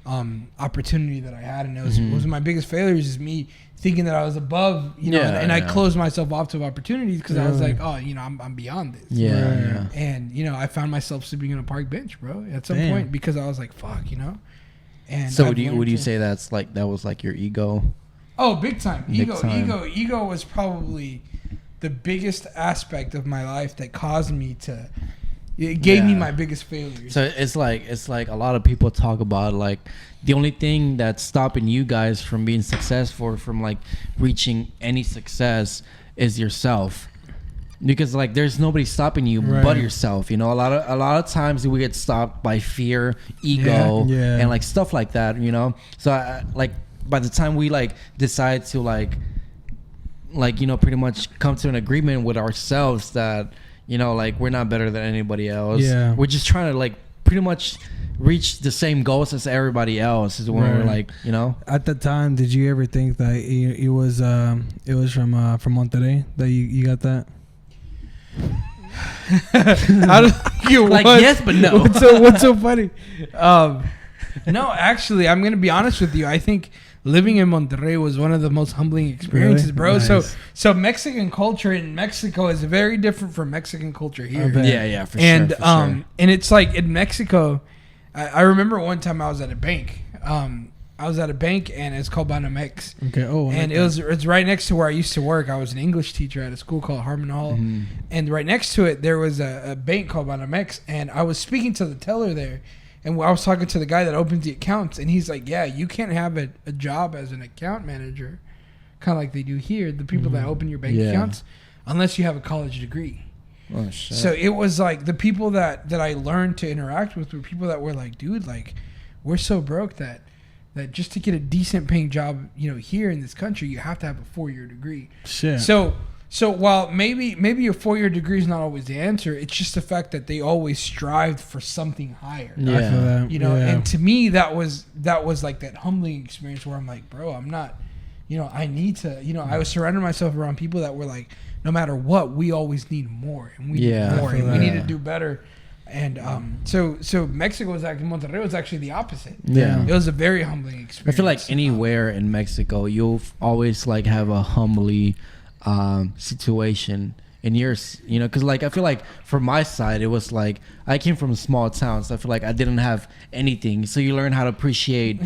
opportunity that I had. And it was my biggest failures, is me thinking that I was above, and I closed myself off to opportunities because I was like, oh, I'm beyond this. Yeah. And, I found myself sleeping in a park bench, bro, at some point, because I was like, fuck, And so would you say that was like your ego? Oh, big time. Ego was probably the biggest aspect of my life that caused me to. It gave me my biggest failures. So it's like a lot of people talk about, like, the only thing that's stopping you guys from being successful, from, like, reaching any success, is yourself. because like there's nobody stopping you but yourself. You know, a lot of times we get stopped by fear, ego, and like stuff like that. You know, so like by the time we like decide to like you know pretty much come to an agreement with ourselves that you know like we're not better than anybody else. Yeah, we're just trying to like pretty much reach the same goals as everybody else. Is when we're like, you know. At the time, did you ever think that it was from Monterrey that you got that? I don't think it like was. Yes, but no. What's so funny? No, actually, I'm gonna be honest with you. I think living in Monterrey was one of the most humbling experiences, bro. Nice. So Mexican culture in Mexico is very different from Mexican culture here. Yeah, for sure. And it's like in Mexico. I remember one time I was at a bank. And it's called Banamex. Okay. Oh. And it's right next to where I used to work. I was an English teacher at a school called Harmon Hall, and right next to it there was a bank called Banamex. And I was speaking to the teller there, and I was talking to the guy that opens the accounts, and he's like, "Yeah, you can't have a job as an account manager, kind of like they do here. The people that open your bank accounts, unless you have a college degree." Oh, shit. So it was like the people that I learned to interact with were people that were like, dude, like we're so broke that just to get a decent paying job, you know, here in this country, you have to have a 4-year degree. Shit. So while maybe a 4-year degree is not always the answer, it's just the fact that they always strived for something higher. Yeah. I feel that. You know, and to me that was like that humbling experience where I'm like, bro, I'm not, you know, I need to, you know, I was surrounding myself around people that were like, no matter what, we always need more, and we need more, and we need to do better. And so Mexico was actually, Monterrey was actually the opposite. Yeah, it was a very humbling experience. I feel like anywhere in Mexico, you'll always like have a humbly situation in yours, you know, because like I feel like for my side, it was like I came from a small town, so I feel like I didn't have anything. So you learn how to appreciate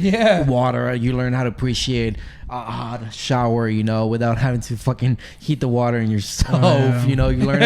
water. You learn how to appreciate a hot shower, you know, without having to fucking heat the water in your stove. You know, you learn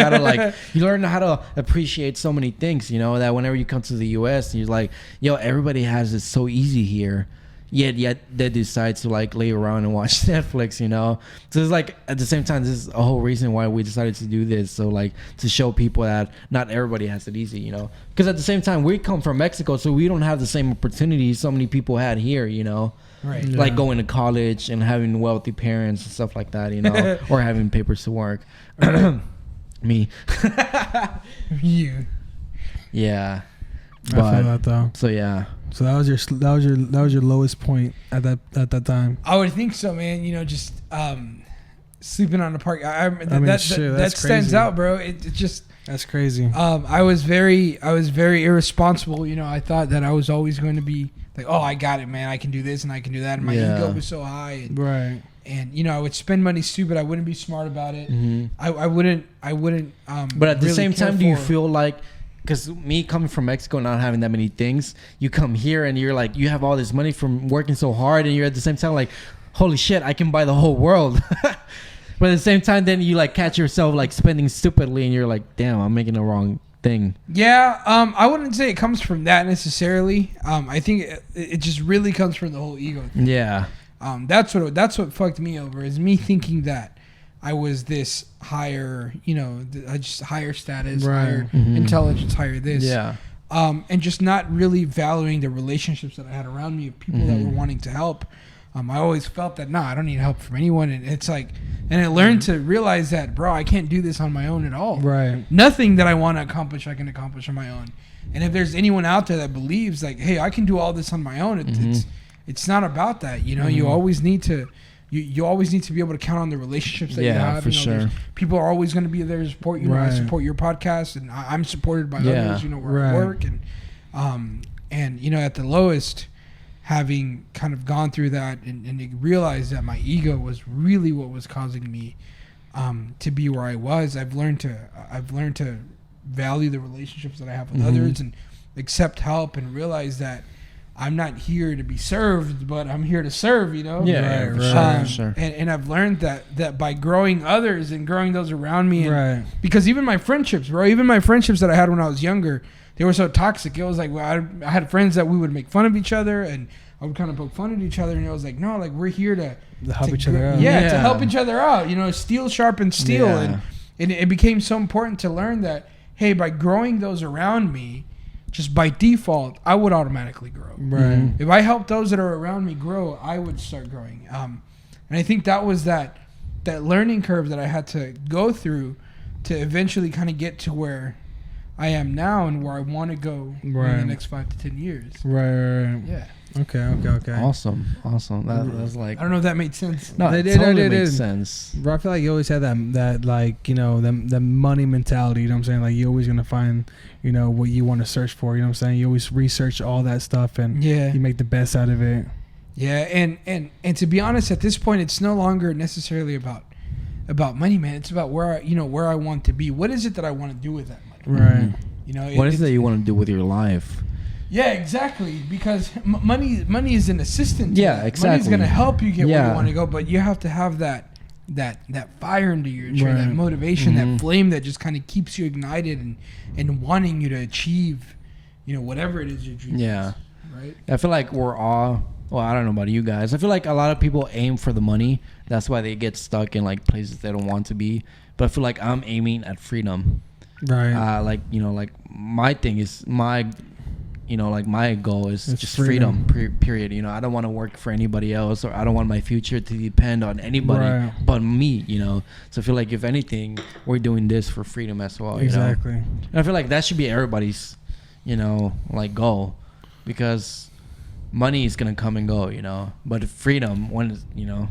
how to appreciate so many things, you know, that whenever you come to the U.S., you're like, yo, everybody has it so easy here. Yet they decide to like lay around and watch Netflix, you know. So it's like at the same time, this is a whole reason why we decided to do this. So like to show people that not everybody has it easy, you know. Because at the same time, we come from Mexico, so we don't have the same opportunities so many people had here, you know. Right. Yeah. Like going to college and having wealthy parents and stuff like that, you know, or having papers to work. Me. You. Yeah. But, I feel that though. So yeah. So that was your lowest point at that time. I would think so, man. You know, just sleeping on the park. That stands out, bro. It just that's crazy. I was very irresponsible. You know, I thought that I was always going to be like, oh, I got it, man. I can do this and I can do that. And my ego was so high. And, right. And you know, I would spend money stupid. I wouldn't be smart about it. Mm-hmm. I wouldn't. But at the same time, do you feel like? Because me coming from Mexico, not having that many things, you come here and you're like, you have all this money from working so hard, and you're at the same time like, holy shit, I can buy the whole world. But at the same time, then you like catch yourself like spending stupidly, and you're like, damn, I'm making the wrong thing. Yeah, I wouldn't say it comes from that necessarily. I think it just really comes from the whole ego thing. Yeah. That's what fucked me over, is me thinking that I was this higher, you know, just higher status, higher intelligence, higher this. Yeah. And just not really valuing the relationships that I had around me of people that were wanting to help. I always felt that, I don't need help from anyone. And it's like, and I learned to realize that, bro, I can't do this on my own at all. Right. Nothing that I want to accomplish, I can accomplish on my own. And if there's anyone out there that believes like, hey, I can do all this on my own, it's not about that. You know, you always need to. You always need to be able to count on the relationships that you have. For sure. People are always going to be there to support you. Right. I support your podcast, and I'm supported by others. You know, where I work, and you know, at the lowest, having kind of gone through that and realized that my ego was really what was causing me to be where I was. I've learned to value the relationships that I have with others and accept help and realize that I'm not here to be served, but I'm here to serve, you know? Yeah, right. Sure. And I've learned that by growing others and growing those around me. And because even my friendships, bro, that I had when I was younger, they were so toxic. It was like, well, I had friends that we would make fun of each other, and I would kind of poke fun at each other. And it was like, no, like we're here to help each other out. Yeah, to help each other out. You know, steel sharpens steel. it became so important to learn that, hey, by growing those around me, just by default, I would automatically grow. Right. If I help those that are around me grow, I would start growing. And I think that was that learning curve that I had to go through to eventually kind of get to where I am now and where I want to go in the next 5 to 10 years. Right. Yeah. Okay. Awesome. That was like, I don't know if that made sense. no, it totally makes sense. Bro, I feel like you always had that like, you know, the money mentality, you know what I'm saying? Like, you're always going to find, you know, what you want to search for, you know what I'm saying? You always research all that stuff and you make the best out of it. Yeah, and to be honest, at this point, it's no longer necessarily about money, man. It's about where I want to be. What is it that I want to do with that money? Right. You know, what is it that you want to do with your life? Yeah, exactly. Because money is an assistant. Yeah, exactly. Money's gonna help you get where you want to go, but you have to have that fire into your tree, that motivation, that flame that just kind of keeps you ignited and wanting you to achieve, you know, whatever it is your dream is. Right. I feel like we're all. Well, I don't know about you guys. I feel like a lot of people aim for the money. That's why they get stuck in like places they don't want to be. But I feel like I'm aiming at freedom. Right. Like, you know, like my thing is my goal is just freedom. Period. You know, I don't want to work for anybody else, or I don't want my future to depend on anybody but me. You know, so I feel like if anything, we're doing this for freedom as well. Exactly. You know? And I feel like that should be everybody's, you know, like goal, because money is gonna come and go. You know, but freedom, you know.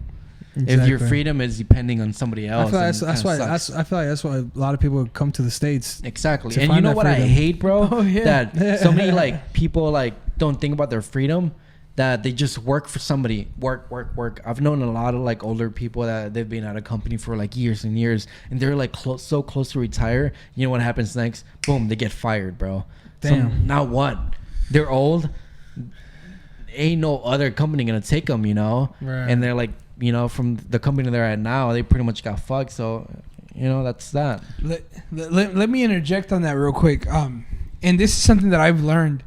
Exactly. If your freedom is depending on somebody else, I feel like that's why a lot of people come to the States. Exactly. And you know what freedom. I hate, bro? That so many like people like don't think about their freedom, that they just work for somebody. Work. I've known a lot of like older people that they've been at a company for like years and years, and they're like so close to retire. You know what happens next? Boom, they get fired, bro. Damn. So now what? They're old. Ain't no other company gonna take them, you know? Right. And they're like, you know, from the company they're at now, they pretty much got fucked. So, you know, that's that. Let me interject on that real quick. And this is something that I've learned,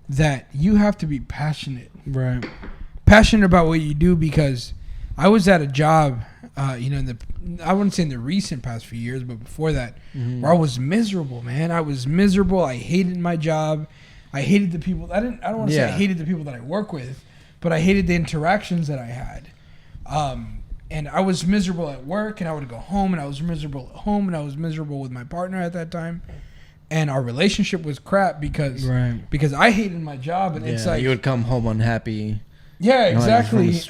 that you have to be passionate. Right. Passionate about what you do, because I was at a job, you know, I wouldn't say in the recent past few years, but before that, where I was miserable, man. I was miserable. I hated my job. I hated the people. I don't want to say I hated the people that I work with, but I hated the interactions that I had. And I was miserable at work, and I would go home, and I was miserable at home, and I was miserable with my partner at that time, and our relationship was crap because I hated my job, and it's like you would come home unhappy. Yeah, exactly.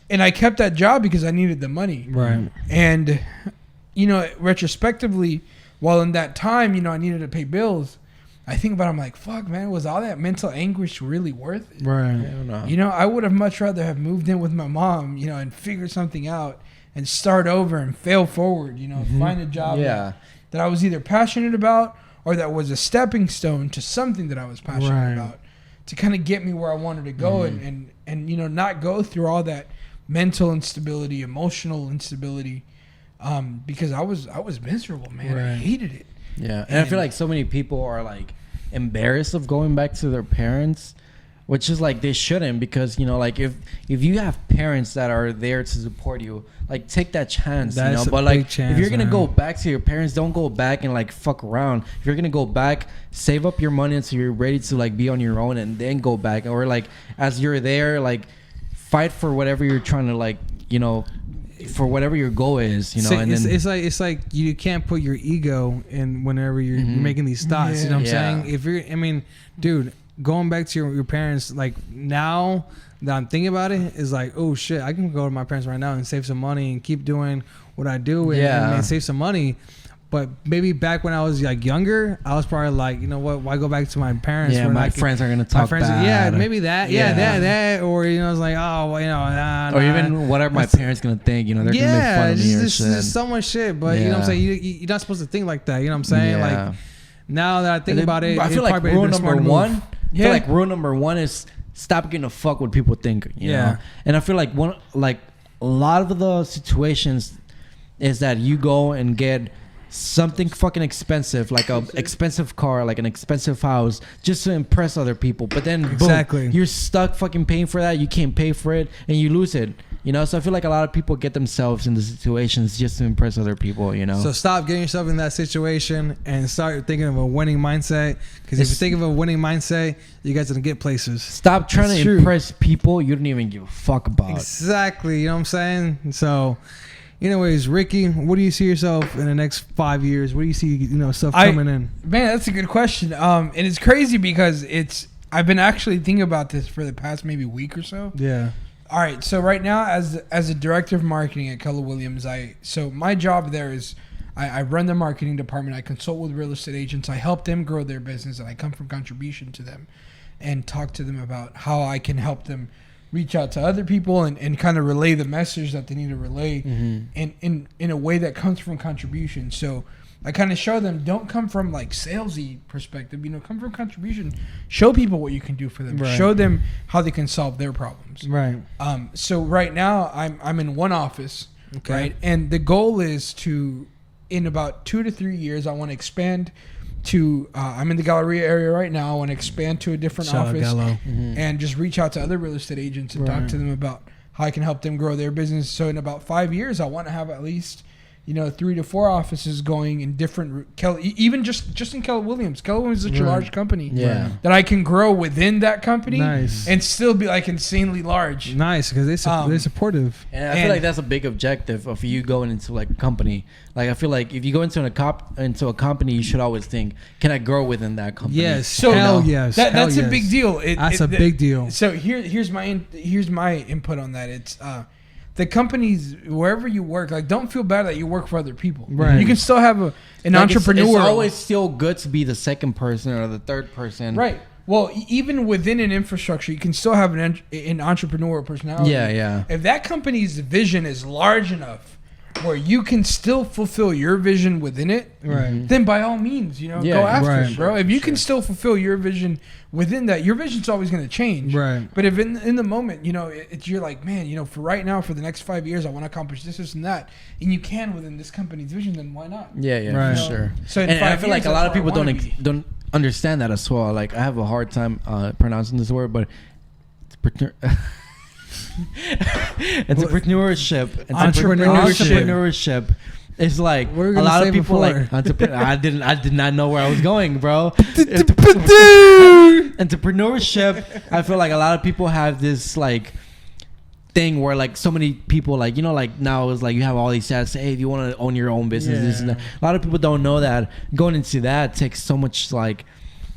And I kept that job because I needed the money. Right. And you know, retrospectively, while in that time, you know, I needed to pay bills, I think about it, I'm like, fuck, man, was all that mental anguish really worth it? Right. You know, I would have much rather have moved in with my mom, you know, and figure something out and start over and fail forward, you know, find a job that I was either passionate about or that was a stepping stone to something that I was passionate about, to kind of get me where I wanted to go and you know, not go through all that mental instability, emotional instability, because I was miserable, man. I hated it. Yeah, and I feel like so many people are like embarrassed of going back to their parents, which is like they shouldn't, because you know, like if you have parents that are there to support you, like take that chance, you know. But like if you're gonna go back to your parents, don't go back and like fuck around. If you're gonna go back, save up your money until you're ready to like be on your own, and then go back. Or like as you're there, like fight for whatever you're trying to, like, you know, for whatever your goal is, you know. So and it's like you can't put your ego in whenever you're making these thoughts. You know what I'm saying? If you're, I mean, dude, going back to your parents, like now that I'm thinking about it, is like, oh shit, I can go to my parents right now and save some money and keep doing what I do and save some money. But maybe back when I was like younger, I was probably like, you know what? Why go back to my parents? Yeah, my friends are gonna talk bad. Yeah, maybe that. Yeah, that. Or you know, it's like, oh, well, you know, or even whatever my parents gonna think. You know, they're gonna make fun of me or shit. There's so much shit. But you know what I'm saying? You're not supposed to think like that. You know what I'm saying? Like now that I think about it, I feel like rule number one. I feel like rule number one is stop giving a fuck what people think. You know? And I feel like a lot of the situations is that you go and get something fucking expensive, like a expensive car, like an expensive house, just to impress other people. But then, boom, you're stuck fucking paying for that. You can't pay for it, and you lose it. You know, so I feel like a lot of people get themselves in the situations just to impress other people, you know? So stop getting yourself in that situation and start thinking of a winning mindset. Because if you think of a winning mindset, you guys are going to get places. Stop trying to impress people you don't even give a fuck about. Exactly. You know what I'm saying? So, anyways, Ricky, what do you see yourself in the next 5 years? What do you see, stuff coming in? Man, that's a good question. And it's crazy because I've been actually thinking about this for the past maybe week or so. Yeah. All right, so right now, as a director of marketing at Keller Williams, so my job there is I run the marketing department. I consult with real estate agents. I help them grow their business, and I come from contribution to them, and talk to them about how I can help them reach out to other people and kind of relay the message that they need to relay, in a way that comes from contribution. So I kind of show them, don't come from like salesy perspective, come from contribution. Show people what you can do for them. Right. Show them how they can solve their problems. Right. So right now I'm in one office, right? And the goal is to, in about 2 to 3 years, I want to expand to, I'm in the Galleria area right now. I want to expand to a different office and just reach out to other real estate agents and talk to them about how I can help them grow their business. So in about 5 years, I want to have at least 3 to 4 offices going in different, even just in Keller Williams. Keller Williams is such a large company that I can grow within that company and still be like insanely large. Nice, because they're supportive. And I feel like that's a big objective of you going into like a company. Like I feel like if you go into a company, you should always think, can I grow within that company? Yes. So that's a big deal. That's a big deal. So here's my input on that. It's the companies, wherever you work, like, don't feel bad that you work for other people. Right. You can still have an entrepreneur. It's always still good to be the second person or the third person. Right. Well, even within an infrastructure, you can still have an entrepreneurial personality. Yeah. If that company's vision is large enough where you can still fulfill your vision within it, then by all means, go after it, bro. If you can still fulfill your vision within that, your vision's always going to change. Right. But if in the moment, you're like, man, for right now, for the next 5 years, I want to accomplish this and that, and you can within this company's vision, then why not? Yeah, for sure. So and I feel like a lot of people don't understand that as well. Like I have a hard time pronouncing this word, but entrepreneurship is like a lot of people like I did not know where I was going, bro. Entrepreneurship, I feel like a lot of people have this like thing where like so many people like like now it's like you have all these ads say, hey, if you want to own your own business, this and that. A lot of people don't know that going into that takes so much like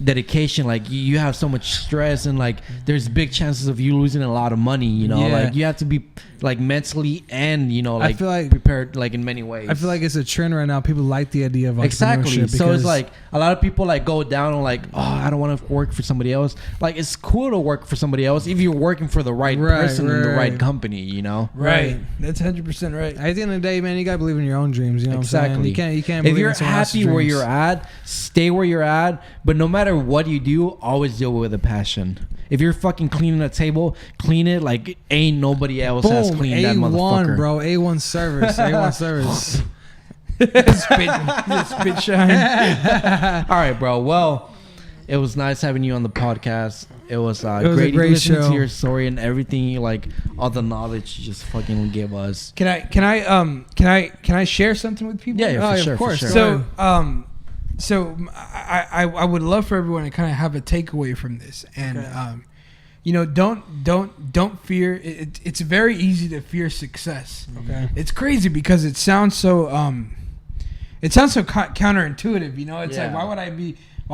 dedication. Like you have so much stress, and like there's big chances of you losing a lot of money, like you have to be like mentally and like I feel like prepared like in many ways. I feel like it's a trend right now. People like the idea of entrepreneurship. So it's like a lot of people like go down on like, oh, I don't want to work for somebody else. Like it's cool to work for somebody else if you're working for the right person in the right company, Right. That's 100% right. At the end of the day, man, you gotta believe in your own dreams. You know what I'm saying? You can't. If you're happy where you're at, stay where you're at. But no matter what you do, always deal with a passion. If you're fucking cleaning a table, clean it like ain't nobody else has cleaned that motherfucker. A1, bro. A1 service. A1 service. Spit shine. All right, bro. Well, it was nice having you on the podcast. It was great listening to your story and everything, like all the knowledge you just fucking give us. Can I share something with people? Yeah, for sure, of course. So So I would love for everyone to kind of have a takeaway from this, and don't fear. It's very easy to fear success. Okay, it's crazy because it sounds so counterintuitive. It's like why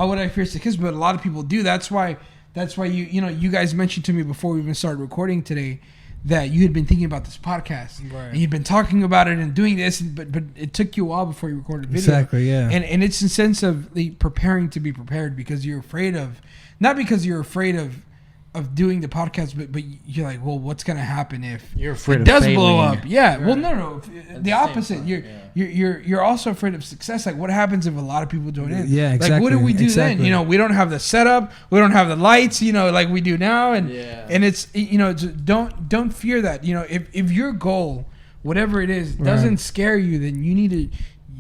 would I fear success? But a lot of people do. That's why you guys mentioned to me before we even started recording today that you had been thinking about this podcast, and you'd been talking about it and doing this, but it took you a while before you recorded a video. Exactly, yeah. And it's a sense of preparing to be prepared, because you're afraid of, not because you're afraid of doing the podcast, but you're like, well, what's gonna happen if you're afraid it does failing. blow up? Yeah. Right. Well, no. The opposite. You're also afraid of success. Like, what happens if a lot of people join in? Yeah, exactly. Like, what do we do then? We don't have the setup. We don't have the lights. Like we do now. And it's don't fear that. If your goal, whatever it is, doesn't scare you, then you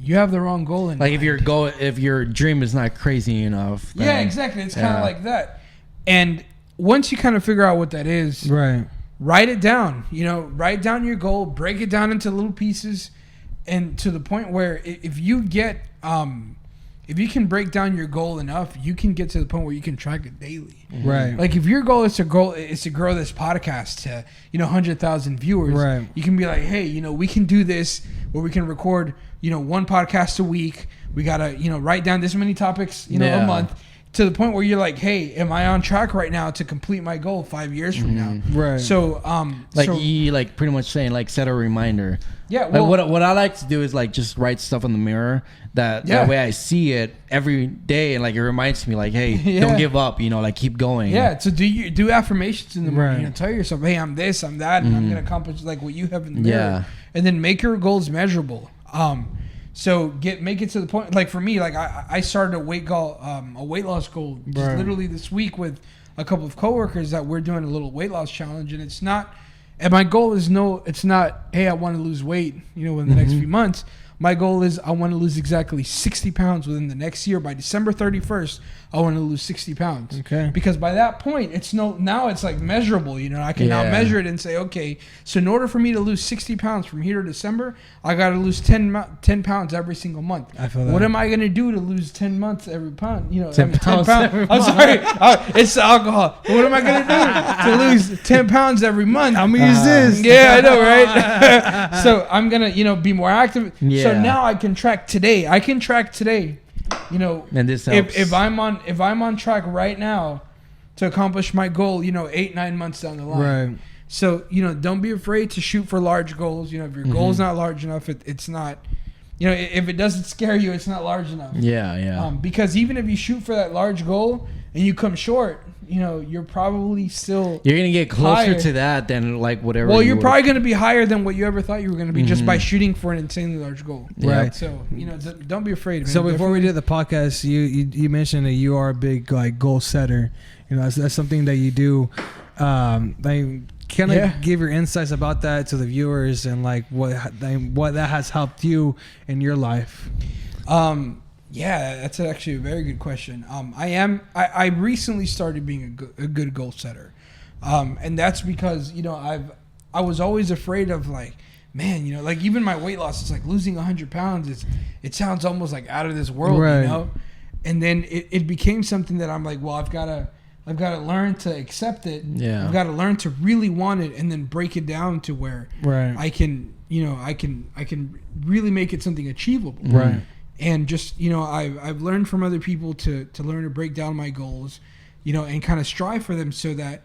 you have the wrong goal in like mind. if your dream is not crazy enough. Then, yeah, exactly. It's kind of like that. And once you kind of figure out what that is, right, write it down. Write down your goal, break it down into little pieces, and to the point where if you can break down your goal enough, you can get to the point where you can track it daily. Right. Like if your goal is to grow this podcast to 100,000 viewers. Right. You can be like, hey, we can do this where we can record one podcast a week. We gotta write down this many topics a month. To the point where you're like, hey, am I on track right now to complete my goal 5 years from now? Right. So, you pretty much saying set a reminder. Yeah. Well, what I like to do is just write stuff on the mirror that way I see it every day and it reminds me hey, don't give up, keep going. Yeah. So do affirmations in the morning. Tell yourself, hey, I'm this, I'm that, and I'm gonna accomplish what you have in the mirror. Yeah. And then make your goals measurable. So make it to the point. Like for me, I started a weight loss goal just literally this week with a couple of coworkers that we're doing a little weight loss challenge, and it's not. And my goal is it's not. Hey, I want to lose weight, in the next few months. My goal is I want to lose exactly 60 pounds within the next year. By December 31st, I want to lose 60 pounds. Okay. Because by that point, now it's measurable. I can now measure it and say, okay, so in order for me to lose 60 pounds from here to December, I got to lose 10 pounds every single month. I feel that. What am I going to do to lose 10 months every pound? 10 pounds. I'm sorry. It's the alcohol. What am I going to do to lose 10 pounds every month? I'm going to use this. Yeah, I know, right? So I'm going to, be more active. Yeah. So now I can track today. And this helps. If I'm on track right now to accomplish my goal, 8-9 months down the line. Right. So, don't be afraid to shoot for large goals. If your goal's not large enough, it's not, if it doesn't scare you, it's not large enough. Yeah. Because even if you shoot for that large goal and you come short, you're probably still you're gonna get closer higher to that than whatever. Well, you're probably gonna be higher than what you ever thought you were gonna be just by shooting for an insanely large goal. Right. So don't be afraid. Man. So before we did the podcast, you mentioned that you are a big goal setter. That's something that you do. Can I give your insights about that to the viewers and what that has helped you in your life? Yeah, that's actually a very good question. I recently started being a good goal setter, and that's because I was always afraid of man, even my weight loss. It's losing 100 pounds. It sounds almost out of this world, right. And then it became something that I'm well, I've got to learn to accept it. Yeah. I've got to learn to really want it, and then break it down to where I can really make it something achievable. Right. And just I've learned from other people to learn to break down my goals, and kind of strive for them so that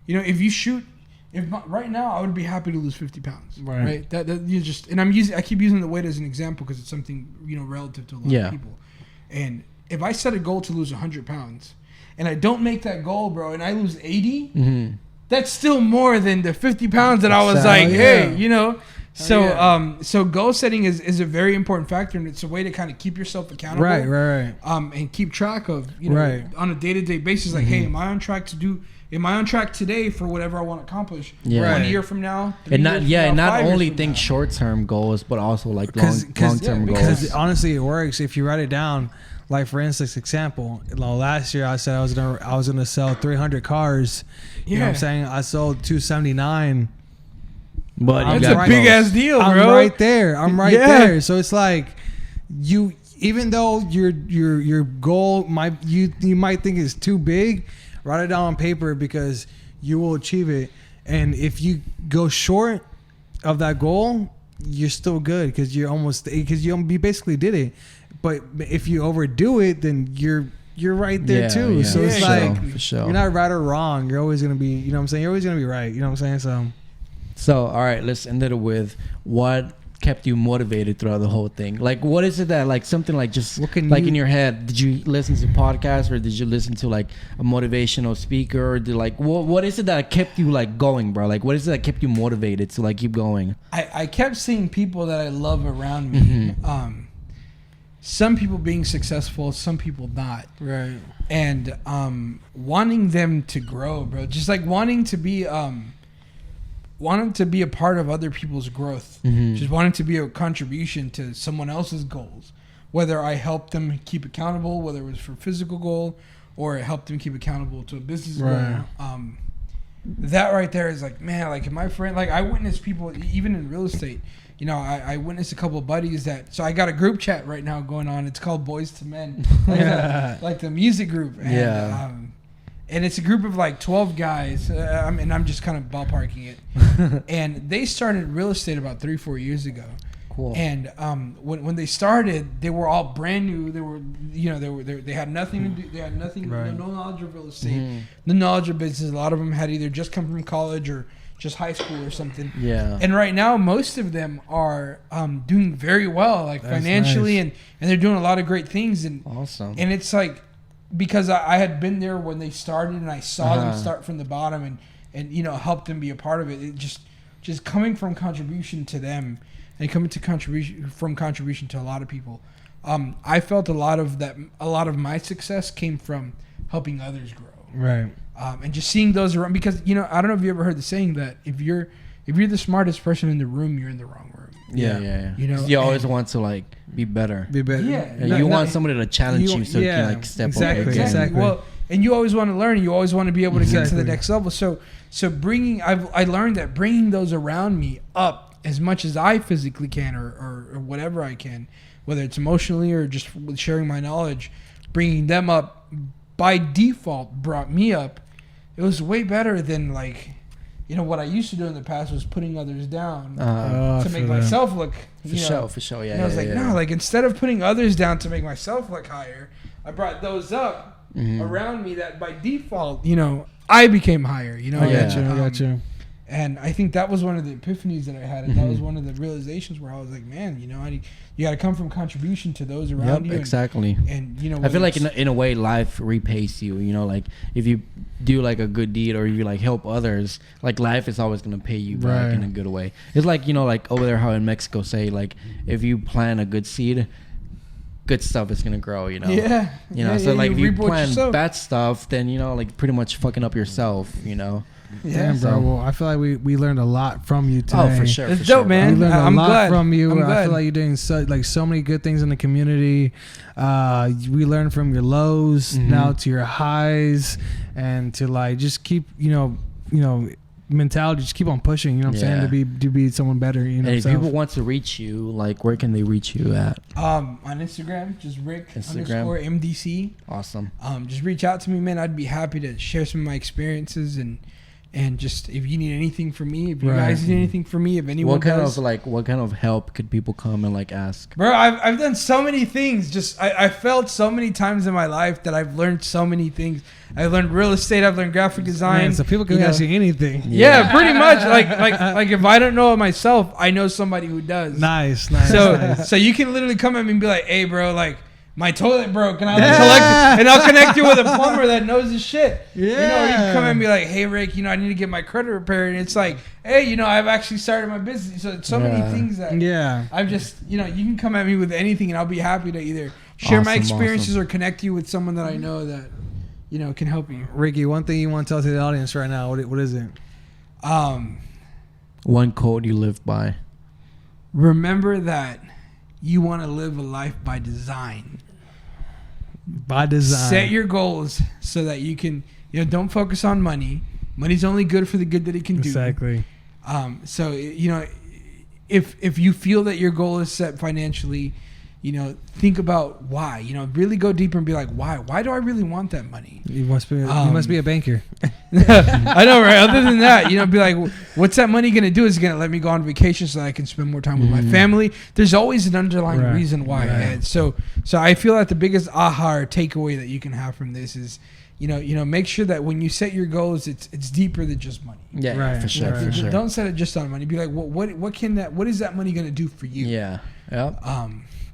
right now I would be happy to lose 50 pounds, right? That you just, and I keep using the weight as an example because it's something relative to a lot of people. And if I set a goal to lose 100 pounds and I don't make that goal, bro, and I lose 80, that's still more than the 50 pounds that I was hey. So goal setting is a very important factor, and it's a way to kind of keep yourself accountable, right. And keep track of on a day-to-day basis, hey, am I on track today for whatever I want to accomplish? 1 year from now, and not only think short-term goals, but also long-term goals. Because honestly, it works if you write it down. For instance, example, last year I said I was gonna sell 300 cars. You know what I'm saying? I sold 279. But that's a big ass deal, bro. I'm right there. So it's even though your goal you might think is too big, write it down on paper because you will achieve it. And if you go short of that goal, you're still good because you basically did it. But if you overdo it, then you're right there too. Yeah, so it's for sure. You're not right or wrong. You're always gonna be, you know what I'm saying? You're always gonna be right. You know what I'm saying? So all right, let's end it with what kept you motivated throughout the whole thing. What is it that something just in your head? Did you listen to podcasts or did you listen to a motivational speaker? Or what is it that kept you going, bro? What is it that kept you motivated to keep going? I kept seeing people that I love around me. Some people being successful, some people not. Right. And wanting them to grow, bro. Just wanting to be wanted to be a part of other people's growth. Just wanted to be a contribution to someone else's goals. Whether I helped them keep accountable, whether it was for physical goal or it helped them keep accountable to a business goal. That right there is like, man, like my friend, like I witnessed people, even in real estate, you know, I witnessed a couple of buddies that, so I got a group chat right now going on. It's called Boys to Men, like the music group. And, and it's a group of like 12 guys, and I'm just kind of ballparking it. And they started real estate about 3-4 years ago. Cool. And when they started, they were all brand new. They were, you know, they had nothing to do. They had nothing, no knowledge of real estate, no knowledge of business. A lot of them had either just come from college or just high school or something. Yeah. And right now, most of them are doing very well, like that's financially, nice. and they're doing a lot of great things. And awesome. And it's like, because I had been there when they started, and I saw them start from the bottom, and you know, helped them be a part of it. It just coming from contribution to them. And coming to contribution to a lot of people, I felt a lot of my success came from helping others grow, right? And just seeing those around, because you know, I don't know if you ever heard the saying that if you're the smartest person in the room, you're in the wrong room. Yeah. You know, you always want to like be better. Yeah. And you want somebody to challenge you so you can like step up. Exactly. Well, and you always want to learn. You always want to be able to get to the next level. So I learned that bringing those around me up as much as I physically can, or whatever I can, whether it's emotionally or just with sharing my knowledge, bringing them up by default brought me up. It was way better than like, you know, what I used to do in the past was putting others down to make myself look. For sure. Yeah. And I was no, like instead of putting others down to make myself look higher, I brought those up around me that by default, you know, I became higher. You know. I got you. And I think that was one of the epiphanies that I had, and that was one of the realizations where I was like, man, you know, you got to come from contribution to those around you. Exactly. And you know, I feel like in a way, life repays you. You know, like if you do like a good deed or you like help others, like life is always gonna pay you back in a good way. It's like, you know, like over there how in Mexico say like if you plant a good seed, good stuff is gonna grow, you know. Yeah. You know, so like if you plant bad stuff, then you know, like pretty much fucking up yourself, you know. Yeah, bro. Well, I feel like we learned a lot from you today. Oh, for sure. It's dope, man. We learned a lot from you. I feel like you're doing so many good things in the community. We learned from your lows now to your highs, and to like just keep, you know, mentality, just keep on pushing, you know what I'm saying, to be someone better, you know. And if people want to reach you, like where can they reach you at? On Instagram, just Rick _ MDC. Awesome. Just reach out to me, man. I'd be happy to share some of my experiences, and just if you need anything from me, if you guys need anything from me, if anyone what kind of help could people come and like ask? Bro, I've done so many things. Just I felt so many times in my life that I've learned so many things. I've learned real estate. I've learned graphic design. Man, so people can ask you anything. Yeah, pretty much. Like if I don't know it myself, I know somebody who does. Nice. So you can literally come at me and be like, "Hey, bro, like my toilet broke, and I'll connect you with a plumber that knows his shit." Yeah. You know, you can come and be like, "Hey, Rick, you know, I need to get my credit repaired," and it's like, "Hey, you know, I've actually started my business." So it's so many things that I've just, you know, you can come at me with anything, and I'll be happy to either share my experiences or connect you with someone that I know that, you know, can help you. Ricky, one thing you want to tell to the audience right now, what is it? One quote you live by. Remember that you want to live a life by design. By design. Set your goals so that you can, you know, don't focus on money. Money's only good for the good that it can do. Exactly. So, you know, if you feel that your goal is set financially, you know, think about why. You know, really go deeper and be like, why? Why do I really want that money? You must be a banker. I know, right? Other than that, you know, be like, what's that money going to do? Is it going to let me go on vacation so that I can spend more time with my family? There's always an underlying reason why. And so I feel that the biggest aha or takeaway that you can have from this is, you know, make sure that when you set your goals, it's deeper than just money. Yeah, for sure. For sure. Don't set it just on money. Be like, what is that money going to do for you? Yeah.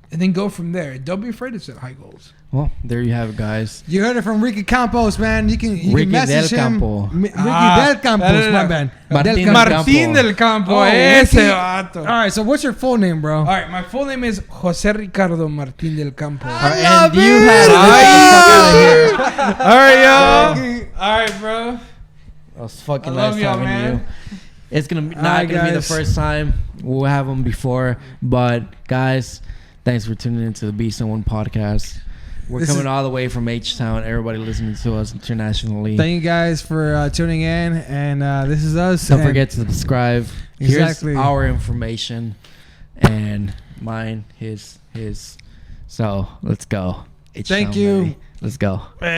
And then go from there. Don't be afraid to set high goals. Well, there you have it, guys. You heard it from Ricky Campos, man. You can Ricky message del him. Campo. Ricky del Campos, my bad. Martín del Campo. Ese vato. All right, so what's your full name, bro? All right, my full name is Jose Ricardo Martín del Campo. And you had All right, y'all. All right, bro. I was fucking nice talking to you. It's not gonna be the first time. We'll have them before, but guys, thanks for tuning into the Be Someone podcast. We're coming all the way from H-Town. Everybody listening to us internationally. Thank you guys for tuning in, and this is us. Don't forget to subscribe. Exactly. Here's our information, and mine, his. So let's go. Thank you. Baby. Let's go.